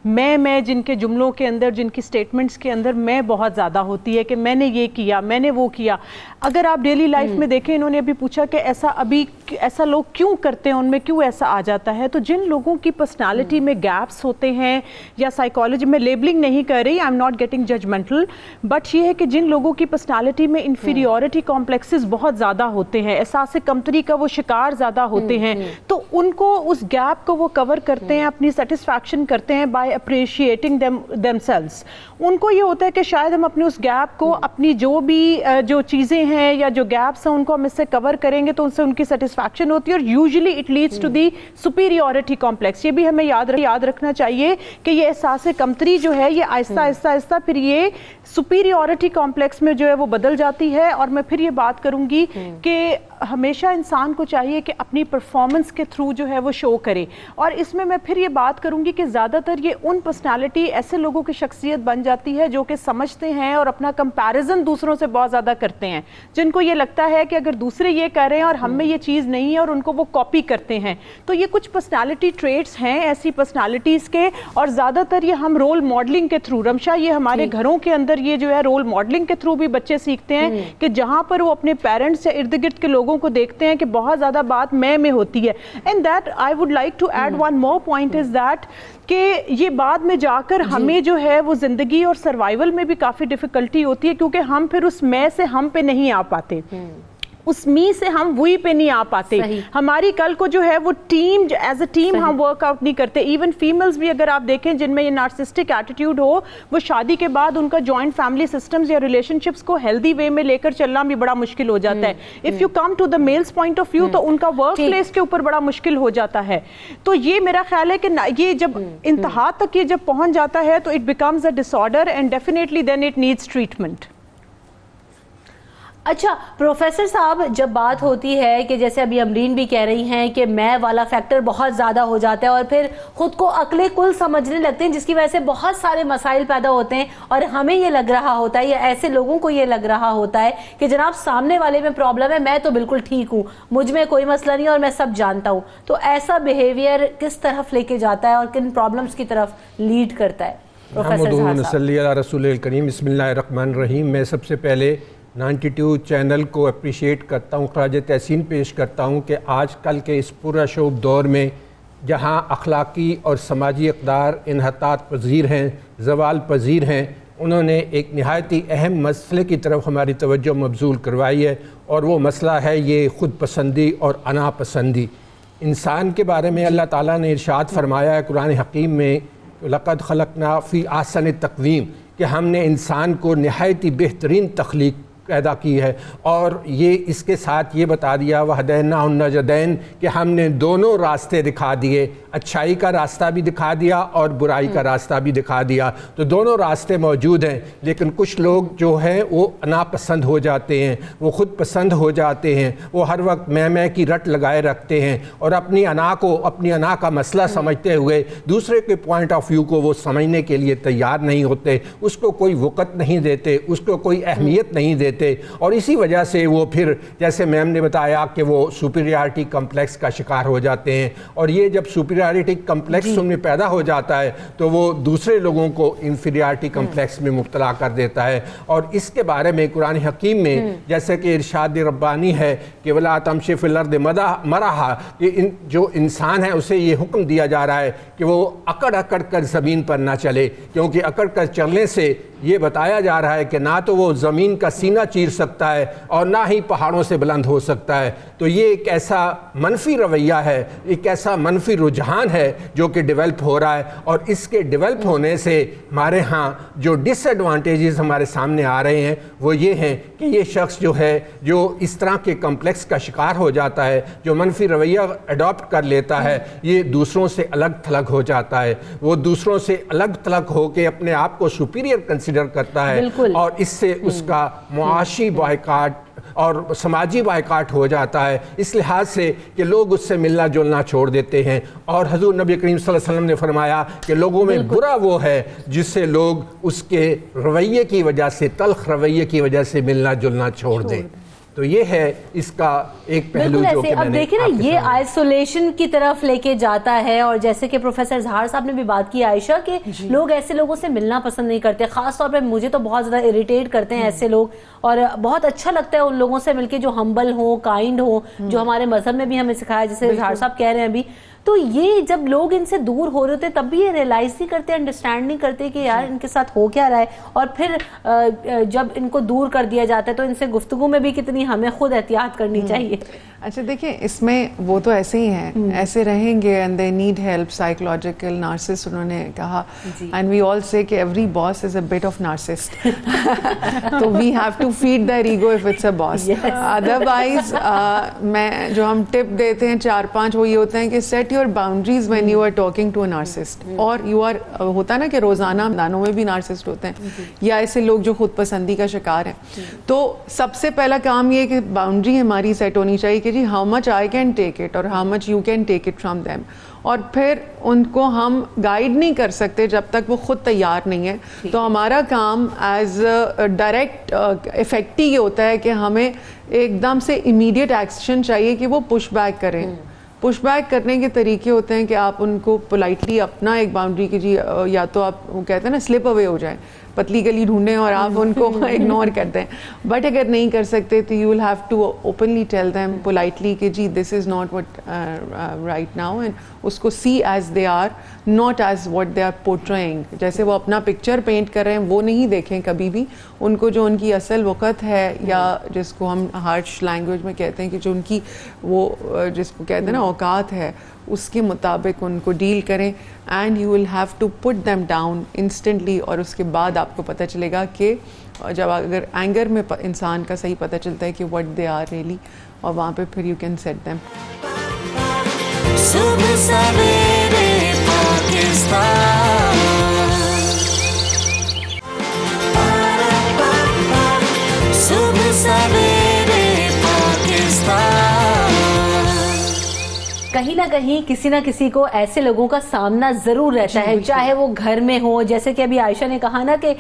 میں جن کے جملوں کے اندر, جن کی سٹیٹمنٹس کے اندر میں بہت زیادہ ہوتی ہے کہ میں نے یہ کیا, میں نے وہ کیا. اگر آپ ڈیلی لائف میں دیکھیں, انہوں نے ابھی پوچھا کہ ایسا لوگ کیوں کرتے ہیں, ان میں کیوں ایسا آ جاتا ہے. تو جن لوگوں کی پرسنالٹی میں گیپس ہوتے ہیں, یا سائیکالوجی میں لیبلنگ نہیں کر رہی, I am not getting judgemental, but یہ ہے کہ جن لوگوں کی پرسنالٹی میں انفیریورٹی کمپلیکسز بہت زیادہ ہوتے ہیں, احساس کمتری کا وہ شکار زیادہ ہوتے ہیں, تو ان کو اس گیپ کو وہ کور کرتے ہیں, اپنی سیٹسفیکشن کرتے ہیں بائی اپریشیٹنگ دیم سیلوز. ان کو یہ ہوتا ہے کہ شاید ہم اپنے اس گیپ کو, اپنی جو بھی جو چیزیں ہیں یا جو گیپس ہیں ان کو ہم اس سے کور کریں گے تو ان سے ان کی سیٹسفیکشن ہوتی ہے, اور usually it leads to the superiority complex. یہ بھی ہمیں یاد رکھنا چاہیے کہ یہ احساس کمتری جو ہے یہ آہستہ آہستہ پھر یہ سپیریورٹی کمپلیکس میں جو ہے وہ بدل جاتی ہے. اور میں پھر یہ بات کروں گی کہ ہمیشہ انسان کو چاہیے کہ اپنی پرفارمنس کے تھرو جو ہے وہ شو کرے. اور اس میں پھر یہ بات کروں گی کہ زیادہ تر یہ ان پرسنالٹی ایسے لوگوں کی شخصیت بن جاتی ہے جو کہ سمجھتے ہیں اور اپنا کمپیریزن دوسروں سے بہت زیادہ کرتے ہیں, جن کو یہ لگتا ہے کہ اگر دوسرے یہ کر رہے ہیں اور ہم میں یہ چیز نہیں ہے, اور ان کو وہ کاپی کرتے ہیں. تو یہ کچھ پرسنالٹی ٹریٹس ہیں ایسی پرسنالٹیز کے, اور زیادہ تر یہ ہم رول ماڈلنگ کے تھرو, رمشا یہ ہمارے گھروں کے اندر یہ جو ہے رول ماڈلنگ کے تھرو بھی بچے سیکھتے ہیں کہ جہاں پر وہ اپنے پیرنٹس یا ارد گرد کے لوگوں کو دیکھتے ہیں کہ بہت زیادہ بات میں ہوتی ہے. And that I would like to add one more point is that کہ یہ بعد میں جا کر ہمیں جو ہے وہ زندگی اور سروائیول میں بھی کافی ڈیفیکلٹی ہوتی ہے, کیونکہ ہم پھر اس میں سے ہم پہ نہیں آ پاتے, اس می سے ہم وہی پہ نہیں آ پاتے. ہماری کل کو جو ہے وہ ٹیم ایز اے ٹیم ہم ورک آؤٹ نہیں کرتے. ایون فیمیلز بھی اگر آپ دیکھیں جن میں یہ نارسسٹک ایٹیٹیوڈ ہو, وہ شادی کے بعد ان کا جوائنٹ فیملی سسٹمز یا ریلیشن شپس کو ہیلدی وے میں لے کر چلنا بھی بڑا مشکل ہو جاتا ہے. If you come to the males point of view تو ان کا ورک پلیس کے اوپر بڑا مشکل ہو جاتا ہے. تو یہ میرا خیال ہے کہ یہ جب انتہا تک یہ جب پہنچ جاتا ہے تو it becomes a disorder, and definitely then it needs treatment. اچھا پروفیسر صاحب, جب بات ہوتی ہے کہ جیسے ابھی امرین بھی کہہ رہی ہیں کہ میں والا فیکٹر بہت زیادہ ہو جاتا ہے اور پھر خود کو عقل کل سمجھنے لگتے ہیں, جس کی وجہ سے بہت سارے مسائل پیدا ہوتے ہیں, اور ہمیں یہ لگ رہا ہوتا ہے یا ایسے لوگوں کو یہ لگ رہا ہوتا ہے کہ جناب سامنے والے میں پرابلم ہے, میں تو بالکل ٹھیک ہوں, مجھ میں کوئی مسئلہ نہیں اور میں سب جانتا ہوں. تو ایسا بیہیویئر کس طرف لے کے جاتا ہے اور کن پرابلمس کی طرف لیڈ کرتا ہے؟ محمد صلی اللہ رسول الکریم. بسم اللہ الرحمن الرحیم. میں سب سے پہلے 92 چینل کو اپریشیٹ کرتا ہوں, خراج تحسین پیش کرتا ہوں کہ آج کل کے اس پرشوب دور میں جہاں اخلاقی اور سماجی اقدار انحطاط پذیر ہیں, زوال پذیر ہیں, انہوں نے ایک نہایتی اہم مسئلے کی طرف ہماری توجہ مبذول کروائی ہے, اور وہ مسئلہ ہے یہ خود پسندی اور انا پسندی. انسان کے بارے میں اللہ تعالیٰ نے ارشاد فرمایا ہے قرآن حکیم میں, لقد خلقنا فی احسن تقویم, کہ ہم نے انسان کو نہایتی بہترین تخلیق پیدا کی ہے، اور یہ اس کے ساتھ یہ بتا دیا وَهَدَيْنَاهُ النَّجْدَيْنِ کہ ہم نے دونوں راستے دکھا دیے، اچھائی کا راستہ بھی دکھا دیا اور برائی کا راستہ بھی دکھا دیا. تو دونوں راستے موجود ہیں، لیکن کچھ لوگ جو ہیں وہ ناپسند ہو جاتے ہیں، وہ خود پسند ہو جاتے ہیں، وہ ہر وقت میں کی رٹ لگائے رکھتے ہیں اور اپنی انا کا مسئلہ سمجھتے ہوئے دوسرے کے پوائنٹ آف ویو کو وہ سمجھنے کے لیے تیار نہیں ہوتے، اس کو کوئی وقت نہیں دیتے، اس کو کوئی اہمیت نہیں دیتے، اور اسی وجہ سے وہ پھر جیسے میم نے بتایا کہ وہ سپیریارٹی کمپلیکس کا شکار ہو جاتے ہیں. اور یہ جب سپیریارٹی کمپلیکس ان میں پیدا ہو جاتا ہے تو وہ دوسرے لوگوں کو انفیریارٹی کمپلیکس میں مبتلا کر دیتا ہے. اور اس کے بارے میں قرآن حکیم میں جیسے کہ ارشاد ربانی ہے کہ وَلَا تَمْشِ فِي الْأَرْضِ مَرَحًا، کہ جو انسان ہے اسے یہ حکم دیا جا رہا ہے کہ وہ اکڑ کر زمین پر نہ چلے، کیونکہ اکڑ کر چلنے سے یہ بتایا جا رہا ہے کہ نہ تو وہ زمین کا سینہ چیر سکتا ہے اور نہ ہی پہاڑوں سے بلند ہو سکتا ہے. تو یہ ایک ایسا منفی رویہ ہے، ایک ایسا منفی رجحان ہے جو کہ ڈیولپ ہو رہا ہے، اور اس کے ڈیولپ ہونے سے ہمارے ہاں جو ڈس ایڈوانٹیجز ہمارے سامنے آ رہے ہیں وہ یہ ہیں کہ یہ شخص جو ہے جو اس طرح کے کمپلیکس کا شکار ہو جاتا ہے، جو منفی رویہ اڈاپٹ کر لیتا ہے، یہ دوسروں سے الگ تھلگ ہو جاتا ہے. وہ دوسروں سے الگ تھلگ ہو کے اپنے آپ کو سپیریئر کنسیڈر کرتا ہے، اور اس سے اس کا معاشی بائیکاٹ اور سماجی بائیکاٹ ہو جاتا ہے، اس لحاظ سے کہ لوگ اس سے ملنا جلنا چھوڑ دیتے ہیں. اور حضور نبی کریم صلی اللہ علیہ وسلم نے فرمایا کہ لوگوں میں برا وہ ہے جس سے لوگ اس کے رویے کی وجہ سے، تلخ رویے کی وجہ سے ملنا جلنا چھوڑ دیں. تو یہ ہے اس کا ایک پہلو جو کہ اب دیکھیں نا یہ آئسولیشن کی طرف لے کے جاتا ہے. اور جیسے کہ پروفیسر اظہار صاحب نے بھی بات کی عائشہ کہ لوگ ایسے لوگوں سے ملنا پسند نہیں کرتے، خاص طور پہ مجھے تو بہت زیادہ اریٹیٹ کرتے ہیں ایسے لوگ، اور بہت اچھا لگتا ہے ان لوگوں سے مل کے جو ہمبل ہوں، کائنڈ ہوں، جو ہمارے مذہب میں بھی ہمیں سکھایا جیسے اظہار صاحب کہہ رہے ہیں ابھی. تو یہ جب لوگ ان سے دور ہو رہے ہوتے تب بھی یہ ریئلائز نہیں کرتے، انڈرسٹینڈ نہیں کرتے کہ یار ان کے ساتھ ہو کیا رہا ہے. اور پھر جب ان کو دور کر دیا جاتا ہے تو ان سے گفتگو میں بھی کتنی ہمیں خود احتیاط کرنی چاہیے. اچھا دیکھیں اس میں وہ تو ایسے ہی ہیں، ایسے رہیں گے and they need help, psychological narcissist انہوں نے کہا, and we all say کہ every boss is a bit of narcissist. تو we have to feed their ego if it's a boss. Otherwise میں جو ہم ٹپ دیتے ہیں 4-5 وہ یہ ہوتے ہیں کہ set your boundaries when you are talking to a narcissist. اور you are ہوتا ہے نا کہ روزانہ دانوں میں بھی narcissist ہوتے ہیں یا ایسے لوگ جو خود پسندی کا شکار ہیں. تو سب سے پہلا کام یہ کہ باؤنڈری ہماری سیٹ ہونی چاہیے کہ جی how much I can take it اور how much you can take it from them. اور پھر ان کو ہم گائیڈ نہیں کر سکتے جب تک وہ خود تیار نہیں ہے. تو ہمارا کام ایز ڈائریکٹ افیکٹ ہی یہ ہوتا ہے کہ ہمیں ایک دم سے امیڈیٹ ایکشن چاہیے کہ وہ پش بیک کریں. پش بیک کرنے کے طریقے ہوتے ہیں کہ آپ ان کو پولائٹلی اپنا ایک باؤنڈری کی جی یا تو آپ وہ کہتے ہیں نا سلپ اوے ہو جائیں، پتلی گلی ڈھونڈیں اور آپ ان کو اگنور کرتے ہیں. بٹ اگر نہیں کر سکتے تو you will have to openly tell them politely کہ جی this is not what right now, and اس کو see as they are not as what they are portraying. جیسے وہ اپنا پکچر پینٹ کر رہے ہیں وہ نہیں دیکھیں کبھی بھی، ان کو جو ان کی اصل وقت ہے یا جس کو ہم ہارش لینگویج میں کہتے ہیں کہ جو ان کی وہ جس کو کہتے ہیں نا اوقات ہے اس کے مطابق ان کو ڈیل کریں. And you will have to put them down instantly. اور اس کے بعد آپ کو پتہ چلے گا کہ جب اگر اینگر میں انسان کا صحیح پتہ چلتا ہے کہ وٹ دے آر ریئلی، اور وہاں پہ پھر یو کین سیٹ دیم. صبح سویرے پاکستان، صبح سویرے پاکستان. کہیں نہ کہیں کسی نہ کسی کو ایسے لوگوں کا سامنا ضرور رہتا ہے، چاہے وہ گھر میں ہو. جیسے کہ ابھی عائشہ نے کہا نا کہ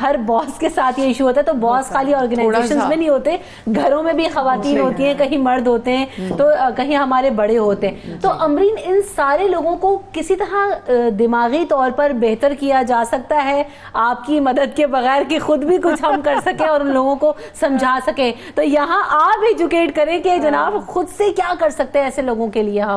ہر باس کے ساتھ یہ ایشو ہوتا ہے. تو باس خالی آرگنائزیشنز میں نہیں ہوتے، گھروں میں بھی خواتین ہوتی ہیں، کہیں مرد ہوتے ہیں تو کہیں ہمارے بڑے ہوتے ہیں. تو امرین ان سارے لوگوں کو کسی طرح دماغی طور پر بہتر کیا جا سکتا ہے آپ کی مدد کے بغیر کہ خود بھی کچھ ہم کر سکیں اور ان لوگوں کو سمجھا سکیں. تو یہاں آپ ایجوکیٹ کریں کہ جناب خود سے کیا کر سکتے ہیں ایسے لوگوں کے لیے ہم.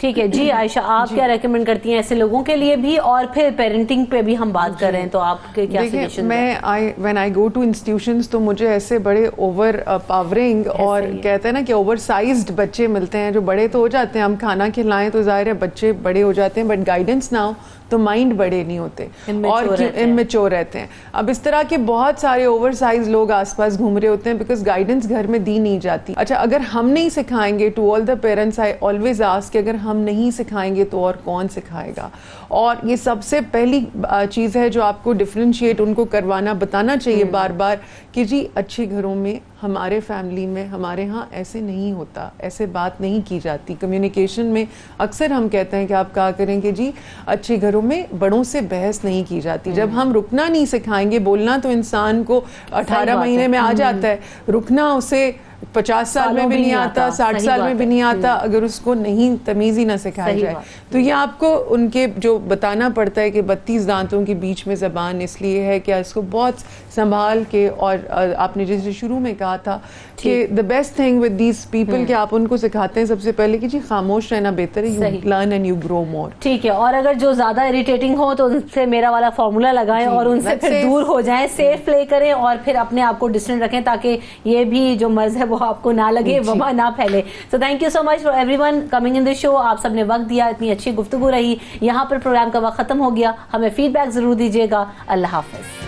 ٹھیک ہے جی عائشہ آپ کیا ریکمینڈ کرتی ہیں ایسے لوگوں کے لیے بھی, اور پھر پیرنٹنگ پہ بھی ہم بات کر رہے ہیں تو آپ کے کیا سجیشن؟ میں when I go to institutions تو مجھے ایسے بڑے اوور پاورنگ اور کہتے ہیں نا کہ اوور سائزڈ بچے ملتے ہیں جو بڑے تو ہو جاتے ہیں, ہم کھانا کھلائیں تو ظاہر ہے بچے بڑے ہو جاتے ہیں, بٹ گائیڈنس نہ ہو تو مائنڈ بڑے نہیں ہوتے اور اممیچور رہتے ہیں. اب اس طرح کے بہت سارے اوور سائز لوگ آس پاس گھوم رہے ہوتے ہیں بیکاز گائیڈنس گھر میں دی نہیں جاتی. اچھا اگر ہم نہیں سکھائیں گے, to all the parents I always ask کہ اگر ہم نہیں سکھائیں گے تو اور کون سکھائے گا؟ اور یہ سب سے پہلی چیز ہے جو آپ کو ڈفرینشیٹ ان کو کروانا, بتانا چاہیے بار بار کہ جی اچھے گھروں میں, ہمارے فیملی میں, ہمارے ہاں ایسے نہیں ہوتا, ایسے بات نہیں کی جاتی. کمیونیکیشن میں اکثر ہم کہتے ہیں کہ آپ کہا کریں کہ جی اچھے گھروں میں بڑوں سے بحث نہیں کی جاتی. جب ہم رکنا نہیں سکھائیں گے, بولنا تو انسان کو 18 مہینے میں آ جاتا ہے, رکنا اسے 50 سال میں بھی نہیں آتا, 60 سال میں بھی نہیں آتا اگر اس کو نہیں تمیز ہی نہ سکھایا جائے. تو یہ آپ کو ان کے جو بتانا پڑتا ہے کہ 32 دانتوں کے بیچ میں زبان اس لیے ہے کہ اس کو بہت سنبھال کے, اور آپ نے جیسے شروع میں کہا تھا کہ the best thing with these people کہ آپ ان کو سکھاتے ہیں سب سے پہلے کہ جی خاموش رہنا بہتر ہے, you learn and you grow more. ٹھیک ہے, اور اگر جو زیادہ اریٹیٹنگ ہو تو ان سے میرا والا فارمولا لگائیں اور ان سے پھر دور ہو جائیں, سیف پلے کریں اور پھر اپنے آپ کو ڈسٹنٹ رکھیں تاکہ یہ بھی جو مرض ہے وہ آپ کو نہ لگے, وبا نہ پھیلے. So thank you so much for everyone coming in this show. آپ سب نے وقت دیا, اتنی اچھی گفتگو رہی. یہاں پر پروگرام کا وقت ختم ہو گیا, ہمیں فیڈ بیک ضرور دیجیے گا. اللہ حافظ.